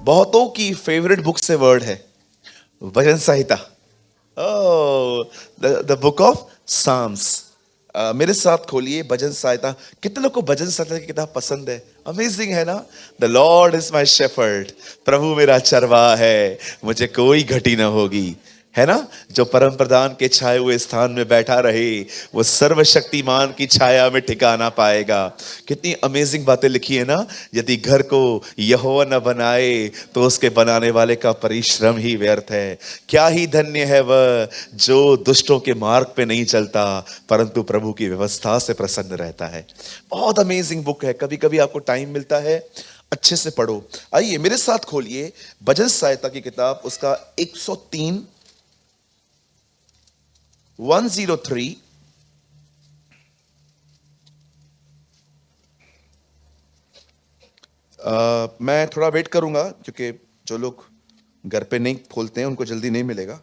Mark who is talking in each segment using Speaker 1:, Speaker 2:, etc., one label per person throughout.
Speaker 1: बहुतों की favourite book से वर्ड है भजन संहिता। ओह, द बुक ऑफ साम्स। मेरे साथ खोलिए भजन संहिता। कितने लोग को भजन संहिता की किताब पसंद है? अमेजिंग है ना। The Lord is my shepherd, प्रभु मेरा चरवाहा है, मुझे कोई घटी न होगी। है ना। जो परम प्रधान के छाए हुए स्थान में बैठा रहे, वो सर्वशक्तिमान की छाया में ठिकाना पाएगा। कितनी अमेजिंग बातें लिखी है ना। यदि घर को यहोवा न बनाए तो उसके बनाने वाले का परिश्रम ही व्यर्थ है। क्या ही धन्य है वह जो दुष्टों के मार्ग पे नहीं चलता, परंतु प्रभु की व्यवस्था से प्रसन्न रहता है। बहुत अमेजिंग बुक है। कभी कभी आपको टाइम मिलता है, अच्छे से पढ़ो। आइए मेरे साथ खोलिए भजन संहिता की किताब, उसका 103 103। मैं थोड़ा वेट करूंगा क्योंकि जो लोग घर पे नहीं खोलते हैं उनको जल्दी नहीं मिलेगा।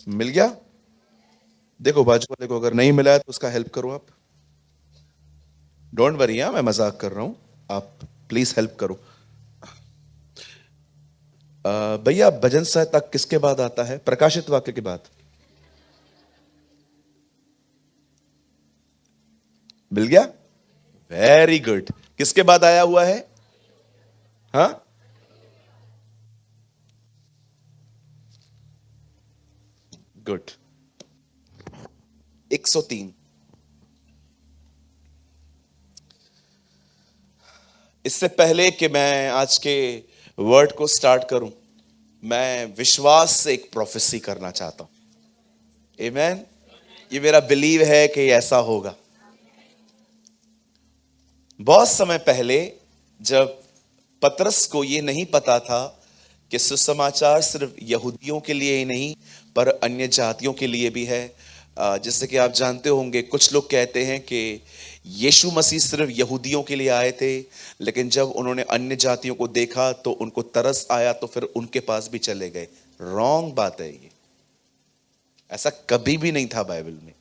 Speaker 1: मिल गया? देखो बाजू वाले को अगर नहीं मिला है तो उसका हेल्प करो आप। डोंट वरी, मैं मजाक कर रहा हूं। आप प्लीज हेल्प करो। भैया भजन संहिता किसके बाद आता है? प्रकाशित वाक्य के बाद। मिल गया? Very good. किसके बाद आया हुआ है? हाँ, गुड। 103। इससे पहले कि मैं आज के वर्ड को स्टार्ट करूं, मैं विश्वास से एक प्रोफेसी करना चाहता हूं। आमेन। ये मेरा बिलीव है कि ऐसा होगा। बहुत समय पहले, जब पतरस को ये नहीं पता था कि सुसमाचार सिर्फ यहूदियों के लिए ही नहीं पर अन्य जातियों के लिए भी है। जैसे कि आप जानते होंगे, कुछ लोग कहते हैं कि यीशु मसीह सिर्फ यहूदियों के लिए आए थे, लेकिन जब उन्होंने अन्य जातियों को देखा तो उनको तरस आया तो फिर उनके पास भी चले गए। रॉन्ग बात है ये। ऐसा कभी भी नहीं था बाइबल में।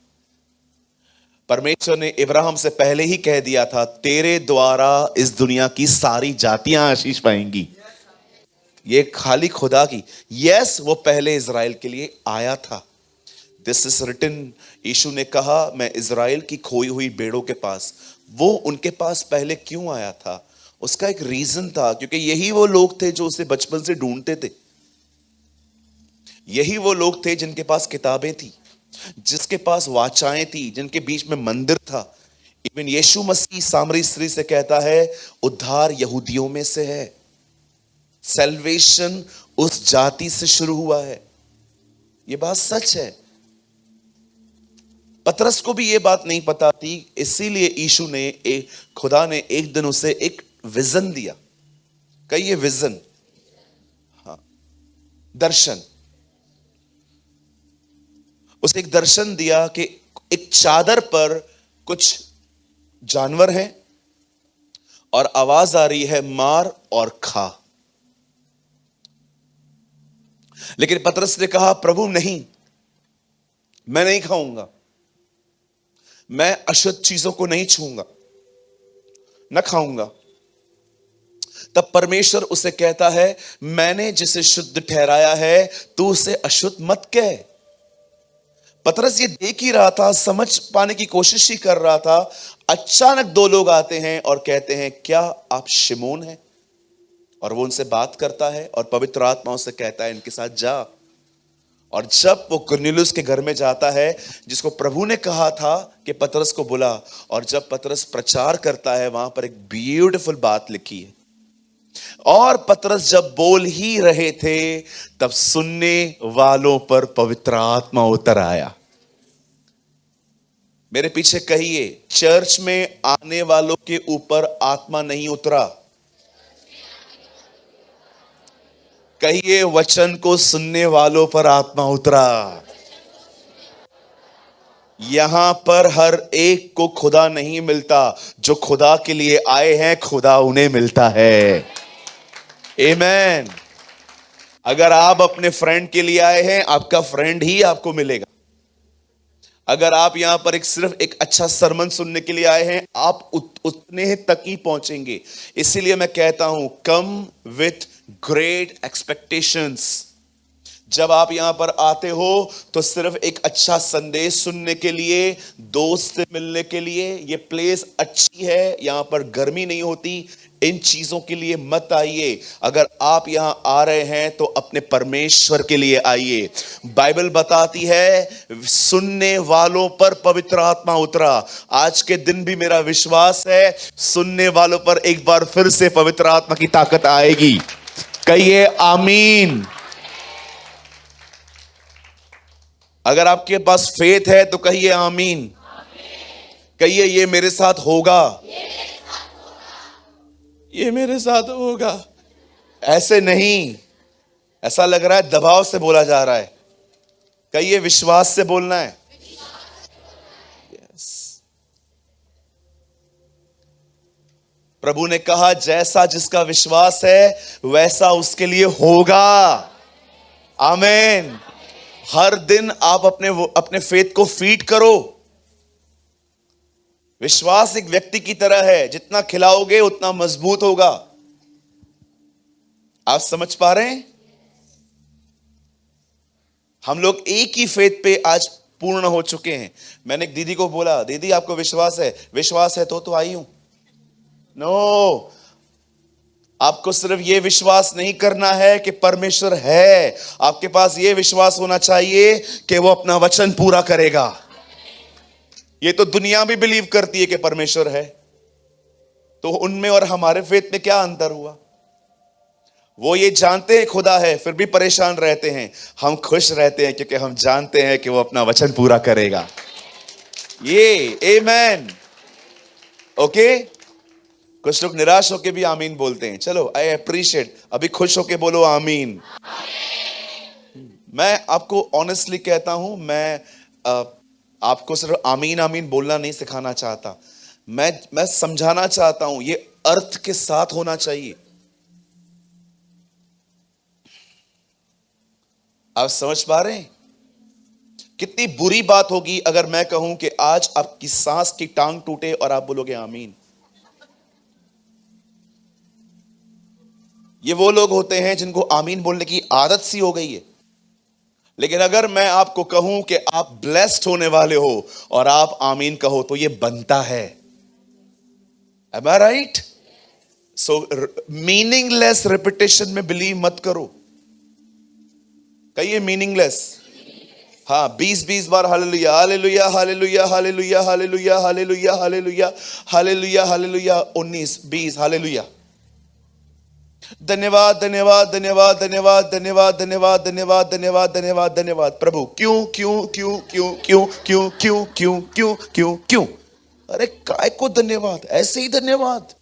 Speaker 1: परमेश्वर ने इब्राहिम से पहले ही कह दिया था, तेरे द्वारा इस दुनिया की सारी जातियां आशीष पाएंगी। ये खाली खुदा की। यस, वो पहले इज़राइल के लिए आया था। This is written. यीशु ने कहा, मैं इज़राइल की खोई हुई भेड़ों के पास। वो उनके पास पहले क्यों आया था? उसका एक रीजन था, क्योंकि यही वो लोग थे जो उसे बचपन से ढूंढते थे। यही वो लोग थे जिनके पास किताबें थी, जिसके पास वाचाएं थी, जिनके बीच में मंदिर था। इवन यीशु मसीह सामरी स्त्री से कहता है, उद्धार यहूदियों में से है। सेल्वेशन उस जाति से शुरू हुआ है। यह बात सच है। पतरस को भी यह बात नहीं पता थी, इसीलिए यीशु ने खुदा ने एक दिन उसे एक विजन दिया। कहिए विजन। हाँ, दर्शन। उसे एक दर्शन दिया कि एक चादर पर कुछ जानवर हैं और आवाज आ रही है, मार और खा। लेकिन पतरस ने कहा, प्रभु नहीं, मैं नहीं खाऊंगा, मैं अशुद्ध चीजों को नहीं छूंगा, न खाऊंगा। तब परमेश्वर उसे कहता है, मैंने जिसे शुद्ध ठहराया है तू उसे अशुद्ध मत कह। पतरस ये देख ही रहा था, समझ पाने की कोशिश ही कर रहा था। अचानक दो लोग आते हैं और कहते हैं, क्या आप शिमोन हैं? और वो उनसे बात करता है और पवित्र आत्मा उसे कहता है, इनके साथ जा। और जब वो कुरनेलियुस के घर में जाता है, जिसको प्रभु ने कहा था कि पतरस को बुला, और जब पतरस प्रचार करता है, वहां पर एक ब्यूटीफुल बात लिखी है। और पतरस जब बोल ही रहे थे, तब सुनने वालों पर पवित्र आत्मा उतर आया। मेरे पीछे कहिए, चर्च में आने वालों के ऊपर आत्मा नहीं उतरा। कहिए, वचन को सुनने वालों पर आत्मा उतरा। यहां पर हर एक को खुदा नहीं मिलता, जो खुदा के लिए आए हैं खुदा उन्हें मिलता है। आमेन। अगर आप अपने फ्रेंड के लिए आए हैं, आपका फ्रेंड ही आपको मिलेगा। अगर आप यहां पर सिर्फ एक अच्छा सरमन सुनने के लिए आए हैं, आप उतने तक ही पहुंचेंगे। इसीलिए मैं कहता हूं, कम विथ ग्रेट एक्सपेक्टेशंस। जब आप यहां पर आते हो तो सिर्फ एक अच्छा संदेश सुनने के लिए, दोस्त से मिलने के लिए, ये प्लेस अच्छी है, यहां पर गर्मी नहीं होती, इन चीजों के लिए मत आइए। अगर आप यहां आ रहे हैं तो अपने परमेश्वर के लिए आइए। बाइबल बताती है, सुनने वालों पर पवित्र आत्मा उतरा। आज के दिन भी मेरा विश्वास है, सुनने वालों पर एक बार फिर से पवित्र आत्मा की ताकत आएगी। कहिए आमीन। अगर आपके पास फेथ है तो कहिए आमीन। कहिए ये मेरे साथ होगा, ये मेरे साथ होगा। ऐसे नहीं, ऐसा लग रहा है दबाव से बोला जा रहा है। कहिए विश्वास से बोलना है। यस। प्रभु ने कहा, जैसा जिसका विश्वास है वैसा उसके लिए होगा। आमीन। हर दिन आप अपने फेथ को फीड करो। विश्वास एक व्यक्ति की तरह है, जितना खिलाओगे उतना मजबूत होगा। आप समझ पा रहे हैं? हम लोग एक ही फेथ पे आज पूर्ण हो चुके हैं। मैंने एक दीदी को बोला, दीदी आपको विश्वास है? विश्वास है तो आई हूं। नो, आपको सिर्फ यह विश्वास नहीं करना है कि परमेश्वर है, आपके पास यह विश्वास होना चाहिए कि वो अपना वचन पूरा करेगा। ये तो दुनिया भी बिलीव करती है कि परमेश्वर है, तो उनमें और हमारे फेथ में क्या अंतर हुआ? वो ये जानते हैं खुदा है, फिर भी परेशान रहते हैं। हम खुश रहते हैं क्योंकि हम जानते हैं कि वो अपना वचन पूरा करेगा। ये आमेन। ओके, कुछ लोग निराश होके भी आमीन बोलते हैं। चलो, आई अप्रिशिएट। अभी खुश होके बोलो आमीन। मैं आपको ऑनेस्टली कहता हूं, मैं आपको सिर्फ आमीन आमीन बोलना नहीं सिखाना चाहता। मैं समझाना चाहता हूं, ये अर्थ के साथ होना चाहिए। आप समझ पा रहे हैं? कितनी बुरी बात होगी अगर मैं कहूं कि आज आपकी सांस की टांग टूटे और आप बोलोगे आमीन। ये वो लोग होते हैं जिनको आमीन बोलने की आदत सी हो गई है। लेकिन अगर मैं आपको कहूं कि आप ब्लेस्ड होने वाले हो और आप आमीन कहो तो ये बनता है। Am I right? So meaningless repetition में बिलीव मत करो। कहिए मीनिंगलेस। हाँ, 20-20 बार hallelujah hallelujah hallelujah hallelujah hallelujah hallelujah hallelujah hallelujah hallelujah 19-20 hallelujah. धन्यवाद धन्यवाद धन्यवाद धन्यवाद धन्यवाद धन्यवाद धन्यवाद धन्यवाद धन्यवाद धन्यवाद प्रभु। क्यों क्यों क्यों क्यों क्यों क्यों क्यों क्यों क्यों क्यों क्यों? अरे काय को धन्यवाद, ऐसे ही धन्यवाद।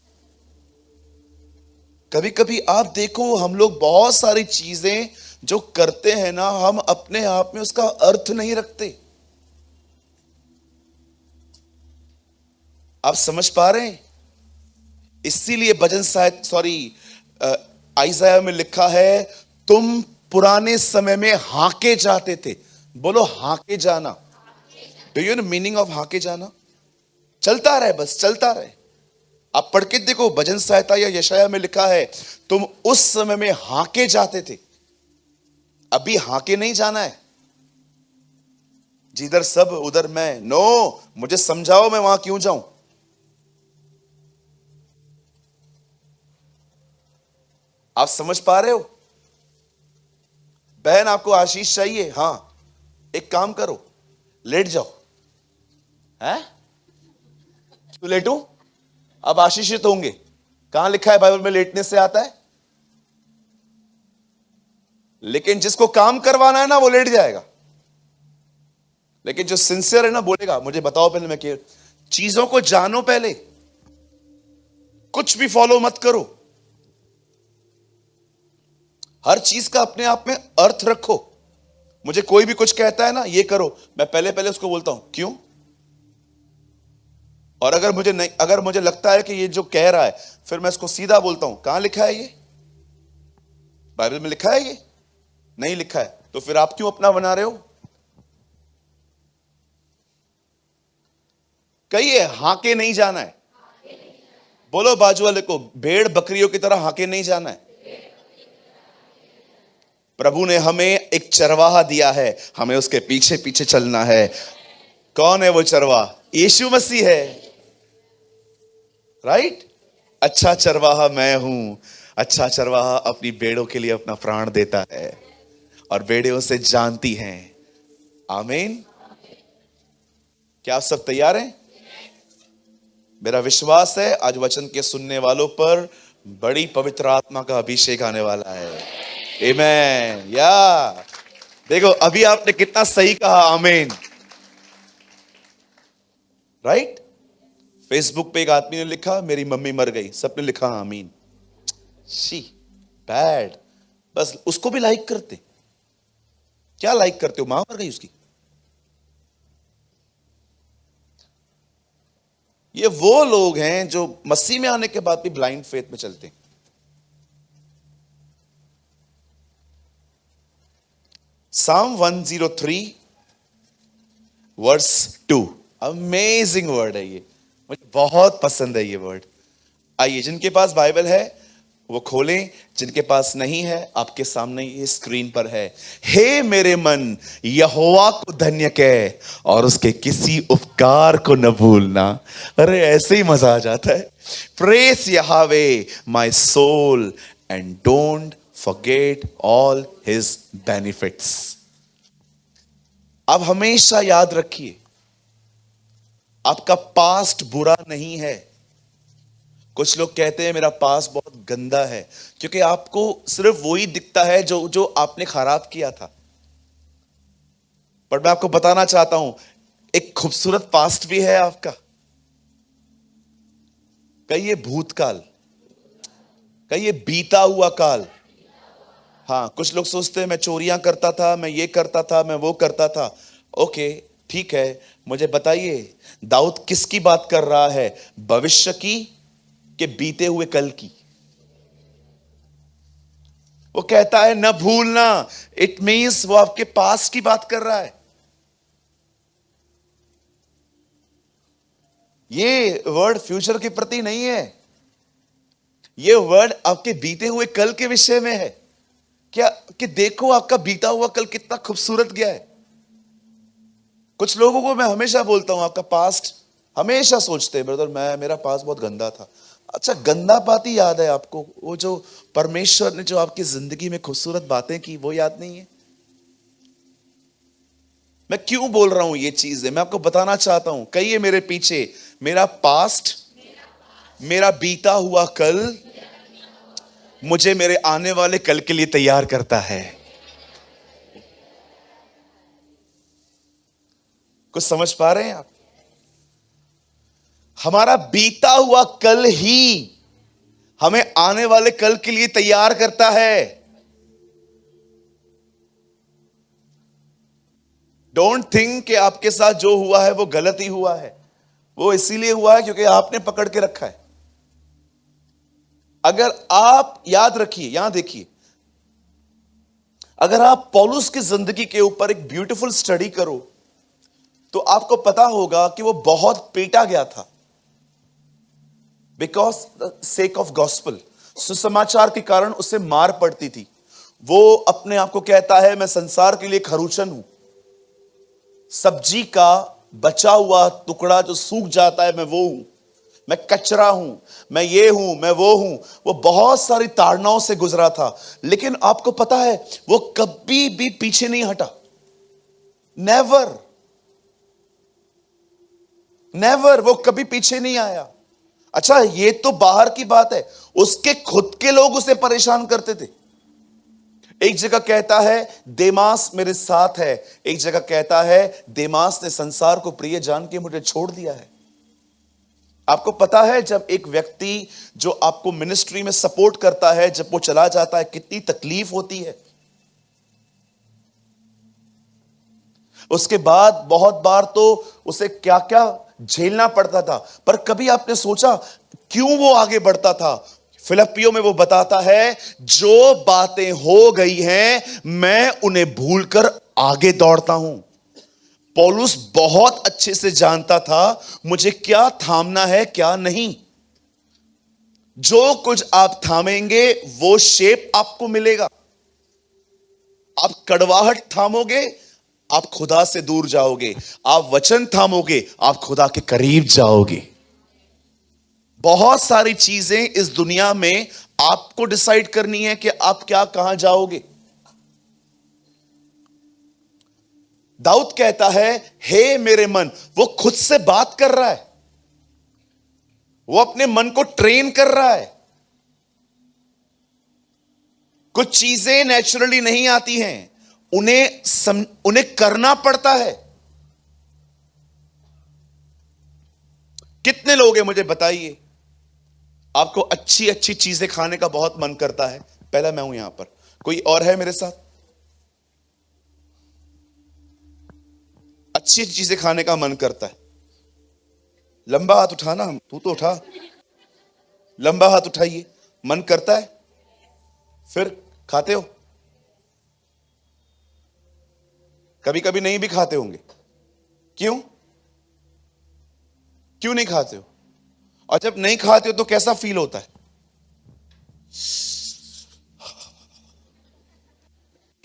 Speaker 1: कभी कभी आप देखो, हम लोग बहुत सारी चीजें जो करते हैं ना, हम अपने आप में उसका अर्थ नहीं रखते। आप समझ पा रहे हैं? इसीलिए भजन आइज़ाया में लिखा है, तुम पुराने समय में हाके जाते थे। बोलो हाके जाना। Do you know meaning of हाके जाना? चलता रहे, बस चलता रहे। आप पढ़ के देखो, भजन संहिता या यशाया में लिखा है, तुम उस समय में हाके जाते थे। अभी हाके नहीं जाना है, जिधर सब उधर मैं। नो, मुझे समझाओ मैं वहां क्यों जाऊं? आप समझ पा रहे हो? बहन आपको आशीष चाहिए? हां, एक काम करो, लेट जाओ। हैं? क्यों लेटूं? अब आशीषित होंगे। कहां लिखा है बाइबल में लेटने से आता है? लेकिन जिसको काम करवाना है ना, वो लेट जाएगा। लेकिन जो सिंसियर है ना, बोलेगा मुझे बताओ पहले मैं क्या। चीजों को जानो पहले, कुछ भी फॉलो मत करो। हर चीज का अपने आप में अर्थ रखो। मुझे कोई भी कुछ कहता है ना, ये करो, मैं पहले पहले उसको बोलता हूं क्यों। और अगर मुझे लगता है कि ये जो कह रहा है, फिर मैं इसको सीधा बोलता हूं, कहां लिखा है ये? बाइबल में लिखा है? ये नहीं लिखा है, तो फिर आप क्यों अपना बना रहे हो? कहिए, हाके नहीं जाना है। बोलो बाजू वाले को, भेड़ बकरियों की तरह हाके नहीं जाना है। प्रभु ने हमें एक चरवाहा दिया है, हमें उसके पीछे पीछे चलना है। कौन है वो चरवाहा? यीशु मसीह है, राइट? अच्छा चरवाहा मैं हूं। अच्छा चरवाहा अपनी भेड़ों के लिए अपना प्राण देता है और भेड़ें उसे जानती हैं। आमीन। क्या आप सब तैयार हैं? मेरा विश्वास है आज वचन के सुनने वालों पर बड़ी पवित्र आत्मा का अभिषेक आने वाला है। आमीन। या देखो, अभी आपने कितना सही कहा, आमीन, राइट? फेसबुक पे एक आदमी ने लिखा, मेरी मम्मी मर गई। सबने लिखा आमीन। She bad. बस उसको भी लाइक करते। क्या लाइक करते हो? मां मर गई उसकी। ये वो लोग हैं जो मसीह में आने के बाद भी ब्लाइंड फेथ में चलते हैं। Psalm 103 वर्स 2, अमेजिंग वर्ड है ये, मुझे बहुत पसंद है ये वर्ड। आइए, जिनके पास बाइबल है वो खोलें, जिनके पास नहीं है आपके सामने ये स्क्रीन पर है। हे मेरे मन, यहोवा को धन्य कह और उसके किसी उपकार को न भूलना। अरे ऐसे ही मजा आ जाता है। Praise Yahweh my soul and don't forget all his benefits. आप हमेशा याद रखिए, आपका पास्ट बुरा नहीं है। कुछ लोग कहते हैं मेरा पास्ट बहुत गंदा है, क्योंकि आपको सिर्फ वही दिखता है जो जो आपने खराब किया था। पर मैं आपको बताना चाहता हूं, एक खूबसूरत पास्ट भी है आपका। कहिए भूतकाल, कहिए बीता हुआ काल। हाँ, कुछ लोग सोचते हैं मैं चोरियां करता था, मैं ये करता था, मैं वो करता था। ओके, ठीक है, मुझे बताइए दाऊद किसकी बात कर रहा है? भविष्य की के बीते हुए कल की? वो कहता है न भूलना। इट मींस वो आपके पास्ट की बात कर रहा है। ये वर्ड फ्यूचर के प्रति नहीं है, ये वर्ड आपके बीते हुए कल के विषय में है। क्या कि देखो आपका बीता हुआ कल कितना खूबसूरत गया है। कुछ लोगों को मैं हमेशा बोलता हूं आपका पास्ट, हमेशा सोचते हैं ब्रदर मेरा पास्ट बहुत गंदा था। अच्छा, गंदा बात ही याद है आपको? वो जो परमेश्वर ने जो आपकी जिंदगी में खूबसूरत बातें की वो याद नहीं है? मैं क्यों बोल रहा हूं ये चीजें, मैं आपको बताना चाहता हूं। कहिए मेरे पीछे, मेरा पास्ट, मेरा बीता हुआ कल मुझे मेरे आने वाले कल के लिए तैयार करता है। कुछ समझ पा रहे हैं आप? हमारा बीता हुआ कल ही हमें आने वाले कल के लिए तैयार करता है। डोंट थिंक कि आपके साथ जो हुआ है वो गलत ही हुआ है। वो इसीलिए हुआ है क्योंकि आपने पकड़ के रखा है। अगर आप याद रखिए, यहां देखिए, अगर आप पौलुस की जिंदगी के ऊपर एक ब्यूटीफुल स्टडी करो तो आपको पता होगा कि वो बहुत पीटा गया था because the sake of gospel. सुसमाचार के कारण उसे मार पड़ती थी। वो अपने आप को कहता है मैं संसार के लिए खरूचन हूं, सब्जी का बचा हुआ टुकड़ा जो सूख जाता है मैं वो हूं, मैं कचरा हूं, मैं ये हूं, मैं वो हूं। वो बहुत सारी ताड़नाओं से गुजरा था, लेकिन आपको पता है वो कभी भी पीछे नहीं हटा। नेवर नेवर, वो कभी पीछे नहीं आया। अच्छा, ये तो बाहर की बात है, उसके खुद के लोग उसे परेशान करते थे। एक जगह कहता है देमास मेरे साथ है, एक जगह कहता है देमास ने संसार को प्रिय जान के मुझे छोड़ दिया है। आपको पता है जब एक व्यक्ति जो आपको मिनिस्ट्री में सपोर्ट करता है, जब वो चला जाता है कितनी तकलीफ होती है। उसके बाद बहुत बार तो उसे क्या क्या झेलना पड़ता था, पर कभी आपने सोचा क्यों वो आगे बढ़ता था? फिलिप्पियों में वो बताता है जो बातें हो गई हैं मैं उन्हें भूलकर आगे दौड़ता हूं। पौलुस बहुत अच्छे से जानता था मुझे क्या थामना है क्या नहीं। जो कुछ आप थामेंगे वो शेप आपको मिलेगा। आप कड़वाहट थामोगे, आप खुदा से दूर जाओगे। आप वचन थामोगे, आप खुदा के करीब जाओगे। बहुत सारी चीजें इस दुनिया में आपको डिसाइड करनी है कि आप क्या कहां जाओगे। दाऊद कहता है, हे मेरे मन, वो खुद से बात कर रहा है, वो अपने मन को ट्रेन कर रहा है। कुछ चीजें नेचुरली नहीं आती हैं, उन्हें करना पड़ता है। कितने लोग हैं मुझे बताइए, आपको अच्छी अच्छी चीजें खाने का बहुत मन करता है? पहला मैं हूं यहां पर, कोई और है मेरे साथ? अच्छी चीजें खाने का मन करता है? लंबा हाथ उठाना, तू तो उठा, लंबा हाथ उठाइए। मन करता है, फिर खाते हो? कभी कभी नहीं भी खाते होंगे, क्यों? क्यों नहीं खाते हो? और जब नहीं खाते हो तो कैसा फील होता है?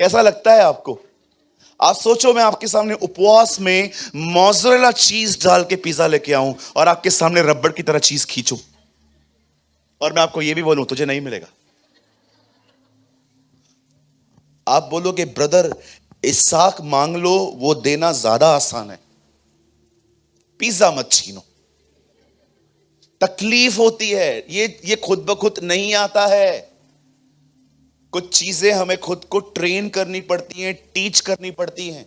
Speaker 1: कैसा लगता है आपको? आप सोचो, मैं आपके सामने उपवास में मोज़रेला चीज डाल के पिज्जा लेके आऊं और आपके सामने रबड़ की तरह चीज खींचूं और मैं आपको यह भी बोलूं तुझे नहीं मिलेगा। आप बोलोगे ब्रदर इसहाक मांग लो, वो देना ज्यादा आसान है, पिज्जा मत छीनो। तकलीफ होती है, ये खुद ब खुद नहीं आता है। कुछ चीजें हमें खुद को ट्रेन करनी पड़ती हैं, टीच करनी पड़ती हैं।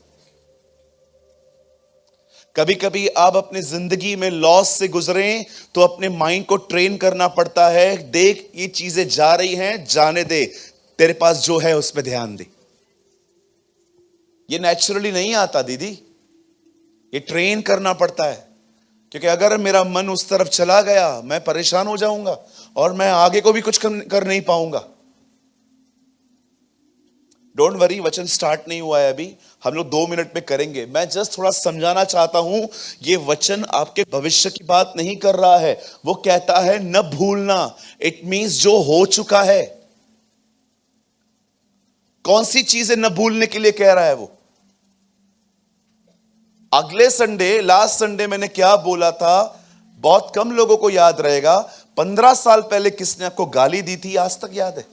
Speaker 1: कभी कभी आप अपने जिंदगी में लॉस से गुजरें तो अपने माइंड को ट्रेन करना पड़ता है। देख ये चीजें जा रही हैं, जाने दे, तेरे पास जो है उस पर ध्यान दे। ये नेचुरली नहीं आता दीदी, ये ट्रेन करना पड़ता है। क्योंकि अगर मेरा मन उस तरफ चला गया मैं परेशान हो जाऊंगा और मैं आगे को भी कुछ कर नहीं पाऊंगा। डोंट वरी, वचन स्टार्ट नहीं हुआ है अभी, हम लोग 2 मिनट में करेंगे। मैं जस्ट थोड़ा समझाना चाहता हूं, ये वचन आपके भविष्य की बात नहीं कर रहा है। वो कहता है न भूलना, इट मींस जो हो चुका है। कौन सी चीजें न भूलने के लिए कह रहा है वो? अगले संडे, लास्ट संडे मैंने क्या बोला था बहुत कम लोगों को याद रहेगा। 15 साल पहले किसने आपको गाली दी थी, आज तक याद है?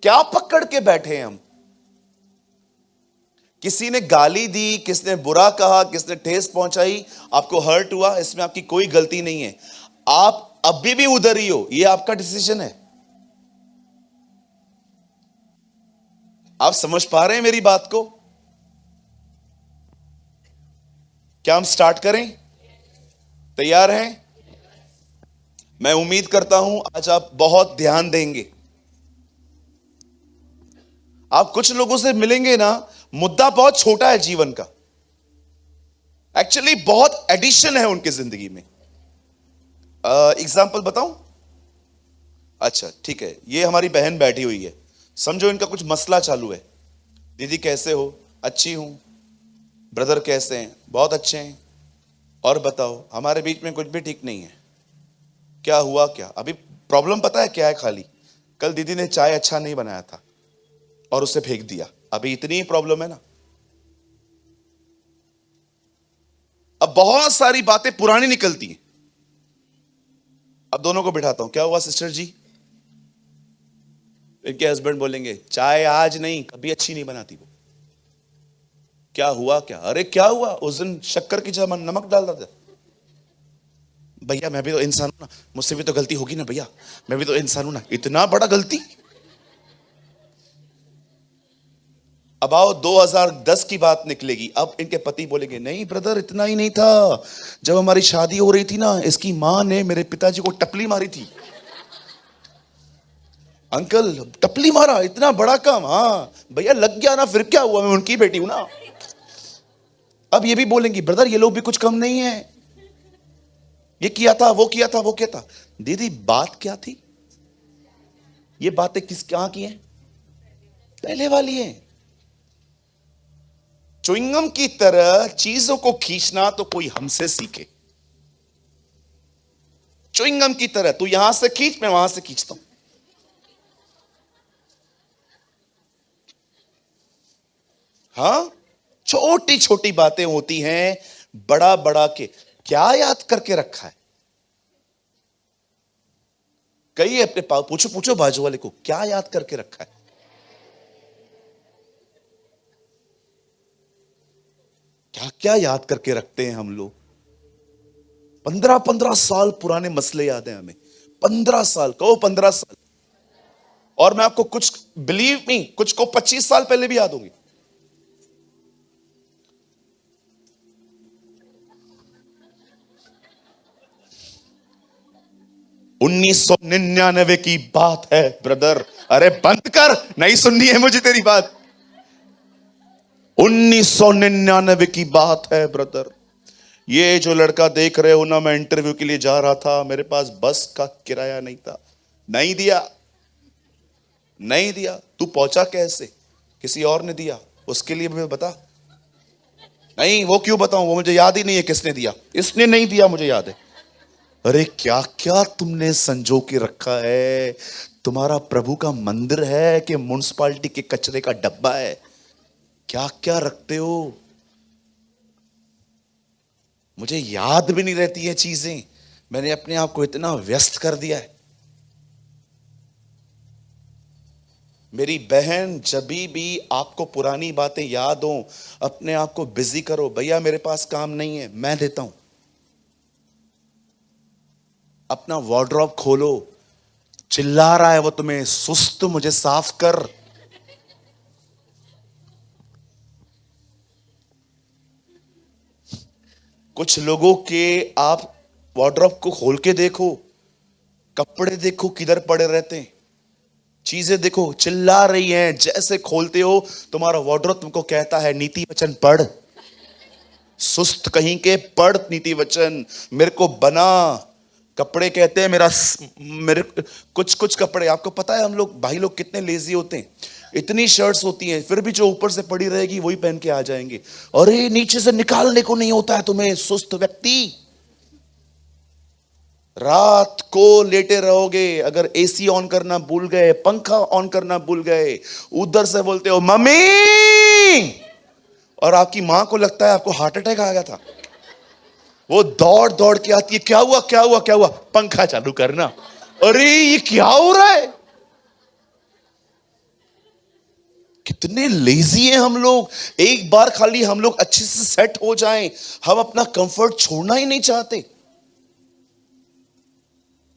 Speaker 1: क्या पकड़ के बैठे हम? किसी ने गाली दी, किसने बुरा कहा, किसने ठेस पहुंचाई, आपको हर्ट हुआ, इसमें आपकी कोई गलती नहीं है। आप अभी भी उधर ही हो, यह आपका डिसीजन है। आप समझ पा रहे हैं मेरी बात को? क्या हम स्टार्ट करें? तैयार हैं? मैं उम्मीद करता हूं आज आप बहुत ध्यान देंगे। आप कुछ लोगों से मिलेंगे ना, मुद्दा बहुत छोटा है जीवन का, एक्चुअली बहुत एडिशन है उनकी जिंदगी में। एग्जाम्पल बताऊं? अच्छा ठीक है, ये हमारी बहन बैठी हुई है, समझो इनका कुछ मसला चालू है। दीदी कैसे हो? अच्छी हूं। ब्रदर कैसे हैं? बहुत अच्छे हैं। और बताओ, हमारे बीच में कुछ भी ठीक नहीं है। क्या हुआ? क्या अभी प्रॉब्लम पता है क्या है? खाली कल दीदी ने चाय अच्छा नहीं बनाया था और उसे फेंक दिया, अभी इतनी ही प्रॉब्लम है ना। अब बहुत सारी बातें पुरानी निकलती हैं। अब दोनों को बिठाता हूं, क्या हुआ सिस्टर जी? इनके हस्बैंड बोलेंगे चाय आज नहीं, कभी अच्छी नहीं बनाती वो। क्या हुआ? क्या? अरे क्या हुआ? उस दिन शक्कर की जगह नमक डाल रहा था। भैया मैं भी तो इंसान हूं ना, मुझसे भी तो गलती होगी ना भैया, मैं भी तो इंसान हूं ना। इतना बड़ा गलती? अब आओ 2010 की बात निकलेगी। अब इनके पति बोलेंगे नहीं ब्रदर इतना ही नहीं था, जब हमारी शादी हो रही थी ना, इसकी मां ने मेरे पिताजी को टपली मारी थी। अंकल टपली मारा, इतना बड़ा काम? हाँ भैया लग गया ना, फिर क्या हुआ, मैं उनकी बेटी हूं ना। अब ये भी बोलेंगी ब्रदर ये लोग भी कुछ कम नहीं है, ये किया था, वो किया था, वो किया था। दीदी बात क्या थी? ये बातें किस कहां की हैं? पहले वाली हैं। च्युइंगम की तरह चीजों को खींचना तो कोई हमसे सीखे। च्युइंगम की तरह तू यहां से खींच, मैं वहां से खींचता हूं। हाँ, छोटी छोटी बातें होती हैं, बड़ा बड़ा के क्या याद करके रखा है। कई अपने पूछो पूछो बाजू वाले को, क्या याद करके रखा है। क्या क्या याद करके रखते हैं हम लोग। 15-15 साल पुराने मसले याद हैं हमें। 15 साल, कहो 15 साल। और मैं आपको कुछ, बिलीव मी, कुछ को 25 साल पहले भी याद होंगे। उन्नीस सौ 99 की बात है ब्रदर। अरे बंद कर, नहीं सुननी है मुझे तेरी बात। 1999 की बात है ब्रदर। ये जो लड़का देख रहे हो ना, मैं इंटरव्यू के लिए जा रहा था, मेरे पास बस का किराया नहीं था। नहीं दिया, नहीं दिया। तू पहुंचा कैसे? किसी और ने दिया, उसके लिए मुझे बता। नहीं, वो क्यों बताऊं, वो मुझे याद ही नहीं है किसने दिया। इसने नहीं दिया, मुझे याद है। अरे क्या क्या तुमने संजो के रखा है। तुम्हारा प्रभु का मंदिर है कि म्युनिसिपालिटी के कचरे का डब्बा है? क्या क्या रखते हो। मुझे याद भी नहीं रहती है चीजें। मैंने अपने आप को इतना व्यस्त कर दिया है। मेरी बहन, जब भी आपको पुरानी बातें याद हो, अपने आप को बिजी करो। भैया मेरे पास काम नहीं है, मैं देता हूं। अपना वार्डरोब खोलो। चिल्ला रहा है वो तुम्हें, सुस्त, मुझे साफ कर। कुछ लोगों के आप वार्डरोब को खोल के देखो, कपड़े देखो किधर पड़े रहते हैं, चीजें देखो, चिल्ला रही हैं। जैसे खोलते हो, तुम्हारा वार्डरोब तुमको कहता है नीति वचन पढ़। सुस्त कहीं के, पढ़ नीति वचन, मेरे को बना। कपड़े कहते हैं मेरे कुछ कुछ कपड़े, आपको पता है हम लोग भाई लोग कितने लेजी होते हैं। इतनी शर्ट्स होती हैं, फिर भी जो ऊपर से पड़ी रहेगी वही पहन के आ जाएंगे। अरे नीचे से निकालने को नहीं होता है तुम्हें, सुस्त व्यक्ति। रात को लेटे रहोगे, अगर एसी ऑन करना भूल गए, पंखा ऑन करना भूल गए, उधर से बोलते हो मम्मी, और आपकी मां को लगता है आपको हार्ट अटैक आ गया था। वो दौड़ दौड़ के आती है, क्या हुआ क्या हुआ क्या हुआ, पंखा चालू करना। अरे ये क्या हो रहा है। कितने लेजी हैं हम लोग। एक बार खाली हम लोग अच्छे से सेट हो जाएं, हम अपना कंफर्ट छोड़ना ही नहीं चाहते।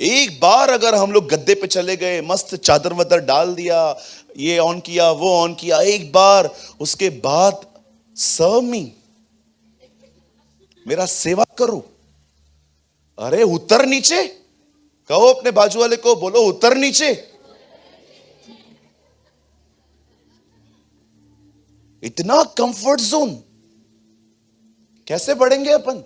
Speaker 1: एक बार अगर हम लोग गद्दे पे चले गए, मस्त चादर वदर डाल दिया, ये ऑन किया वो ऑन किया, एक बार, उसके बाद सर्व मी, मेरा सेवा करो। अरे उतर नीचे, कहो अपने बाजू वाले को, बोलो उतर नीचे। इतना कंफर्ट जोन कैसे बढ़ेंगे अपन।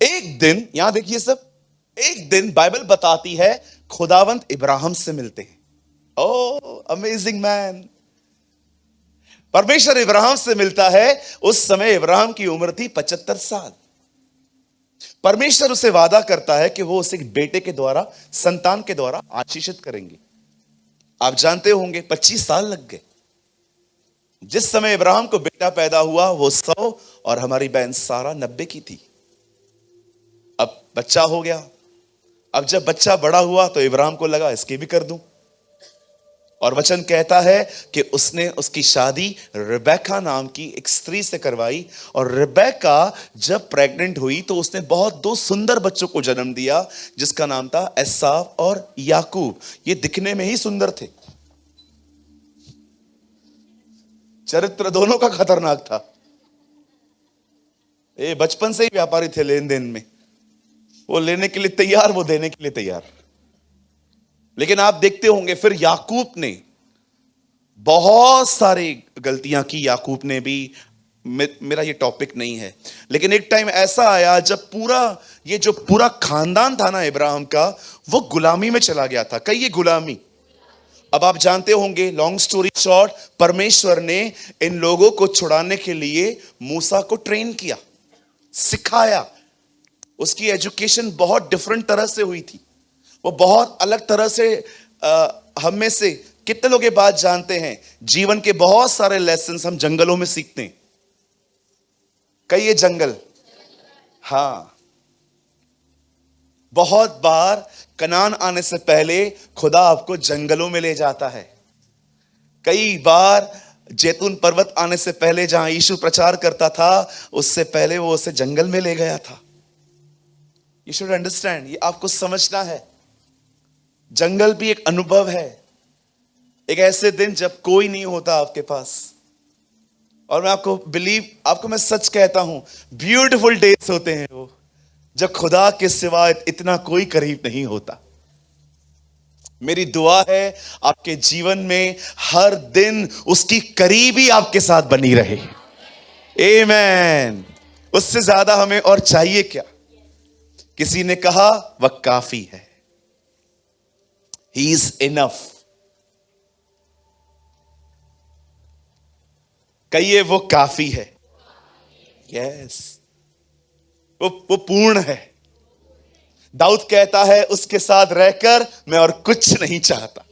Speaker 1: एक दिन, यहां देखिए सब, एक दिन बाइबल बताती है खुदावंत इब्राहिम से मिलते हैं। ओ अमेजिंग मैन। परमेश्वर इब्राहिम से मिलता है। उस समय इब्राहिम की उम्र थी 75 साल। परमेश्वर उसे वादा करता है कि वो उसे बेटे के द्वारा, संतान के द्वारा आशीषित करेंगे। आप जानते होंगे 25 साल लग गए। जिस समय इब्राहिम को बेटा पैदा हुआ वो 100 और हमारी बहन सारा 90 की थी। अब बच्चा हो गया। अब जब बच्चा बड़ा हुआ तो इब्राहिम को लगा इसकी भी कर दूं। और वचन कहता है कि उसने उसकी शादी रिबेका नाम की एक स्त्री से करवाई। और रिबेका जब प्रेग्नेंट हुई तो उसने बहुत 2 सुंदर बच्चों को जन्म दिया, जिसका नाम था एसाव और याकूब। ये दिखने में ही सुंदर थे, चरित्र दोनों का खतरनाक था। ये बचपन से ही व्यापारी थे लेन देन में, वो लेने के लिए तैयार, वो देने के लिए तैयार। लेकिन आप देखते होंगे फिर याकूब ने बहुत सारी गलतियां की। याकूब ने भी, मेरा ये टॉपिक नहीं है, लेकिन एक टाइम ऐसा आया जब ये जो पूरा खानदान था ना इब्राहिम का, वो गुलामी में चला गया था। कहिए गुलामी। अब आप जानते होंगे, लॉन्ग स्टोरी शॉर्ट, परमेश्वर ने इन लोगों को छुड़ाने के लिए मूसा को ट्रेन किया, सिखाया। उसकी एजुकेशन बहुत डिफरेंट तरह से हुई थी, वो बहुत अलग तरह से। हम में से कितने लोग ये बात जानते हैं, जीवन के बहुत सारे लेसन हम जंगलों में सीखते हैं। कई ये जंगल, हाँ, बहुत बार कनान आने से पहले खुदा आपको जंगलों में ले जाता है। कई बार जैतून पर्वत आने से पहले, जहां यीशु प्रचार करता था, उससे पहले वो उसे जंगल में ले गया था। यू शुड अंडरस्टैंड, ये आपको समझना है। जंगल भी एक अनुभव है, एक ऐसे दिन जब कोई नहीं होता आपके पास। और मैं आपको मैं सच कहता हूं, ब्यूटीफुल डेज होते हैं वो, जब खुदा के सिवा इतना कोई करीब नहीं होता। मेरी दुआ है आपके जीवन में हर दिन उसकी करीबी आपके साथ बनी रहे। आमीन। उससे ज्यादा हमें और चाहिए क्या? किसी ने कहा वह काफी है, ही इज इनफ। कहिए वो काफी है। यस, वो पूर्ण है। दाऊद कहता है, उसके साथ रहकर मैं और कुछ नहीं चाहता।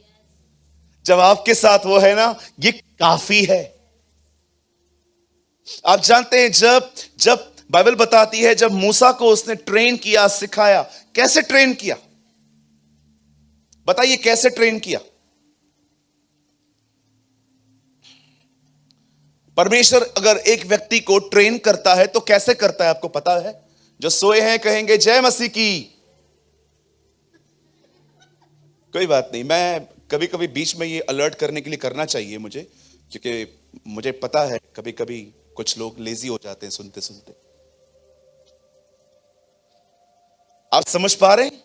Speaker 1: जब आपके साथ वो है ना, ये काफी है। आप जानते हैं, जब बाइबल बताती है, जब मूसा को उसने ट्रेन किया, सिखाया। कैसे ट्रेन किया? बताइए कैसे ट्रेन किया? परमेश्वर अगर एक व्यक्ति को ट्रेन करता है तो कैसे करता है, आपको पता है? जो सोए हैं कहेंगे जय मसीह की। कोई बात नहीं, मैं कभी कभी बीच में ये अलर्ट करने के लिए करना चाहिए मुझे, क्योंकि मुझे पता है कभी कभी कुछ लोग लेजी हो जाते हैं सुनते सुनते। आप समझ पा रहे हैं?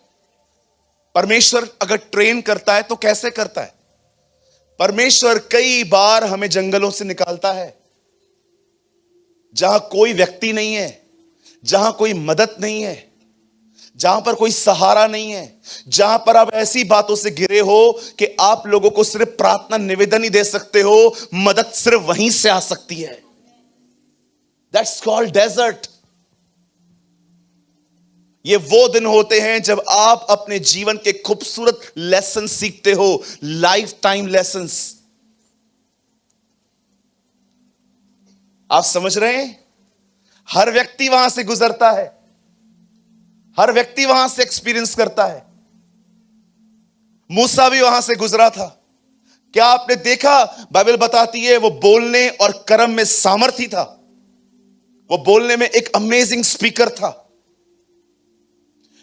Speaker 1: परमेश्वर अगर ट्रेन करता है तो कैसे करता है? परमेश्वर कई बार हमें जंगलों से निकालता है, जहां कोई व्यक्ति नहीं है, जहां कोई मदद नहीं है, जहां पर कोई सहारा नहीं है, जहां पर आप ऐसी बातों से घिरे हो कि आप लोगों को सिर्फ प्रार्थना निवेदन ही दे सकते हो, मदद सिर्फ वहीं से आ सकती है। That's called desert. ये वो दिन होते हैं जब आप अपने जीवन के खूबसूरत लेसन सीखते हो, लाइफ टाइम लेसन्स। आप समझ रहे हैं? हर व्यक्ति वहां से गुजरता है, हर व्यक्ति वहां से एक्सपीरियंस करता है। मूसा भी वहां से गुजरा था। क्या आपने देखा? बाइबल बताती है वो बोलने और कर्म में सामर्थी था। वो बोलने में एक अमेजिंग स्पीकर था।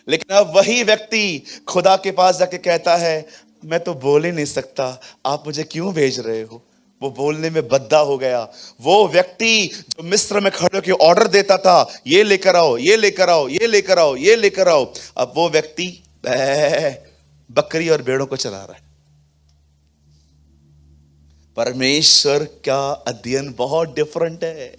Speaker 1: लेकिन अब वही व्यक्ति खुदा के पास जाके कहता है, मैं तो बोल ही नहीं सकता, आप मुझे क्यों भेज रहे हो? वो बोलने में बद्दा हो गया। वो व्यक्ति जो मिस्र में खड़े होकर ऑर्डर देता था, ये लेकर आओ, ये लेकर आओ, ये लेकर आओ, ये लेकर आओ, अब वो व्यक्ति बकरी और भेड़ों को चला रहा है। परमेश्वर का अध्ययन बहुत डिफरेंट है।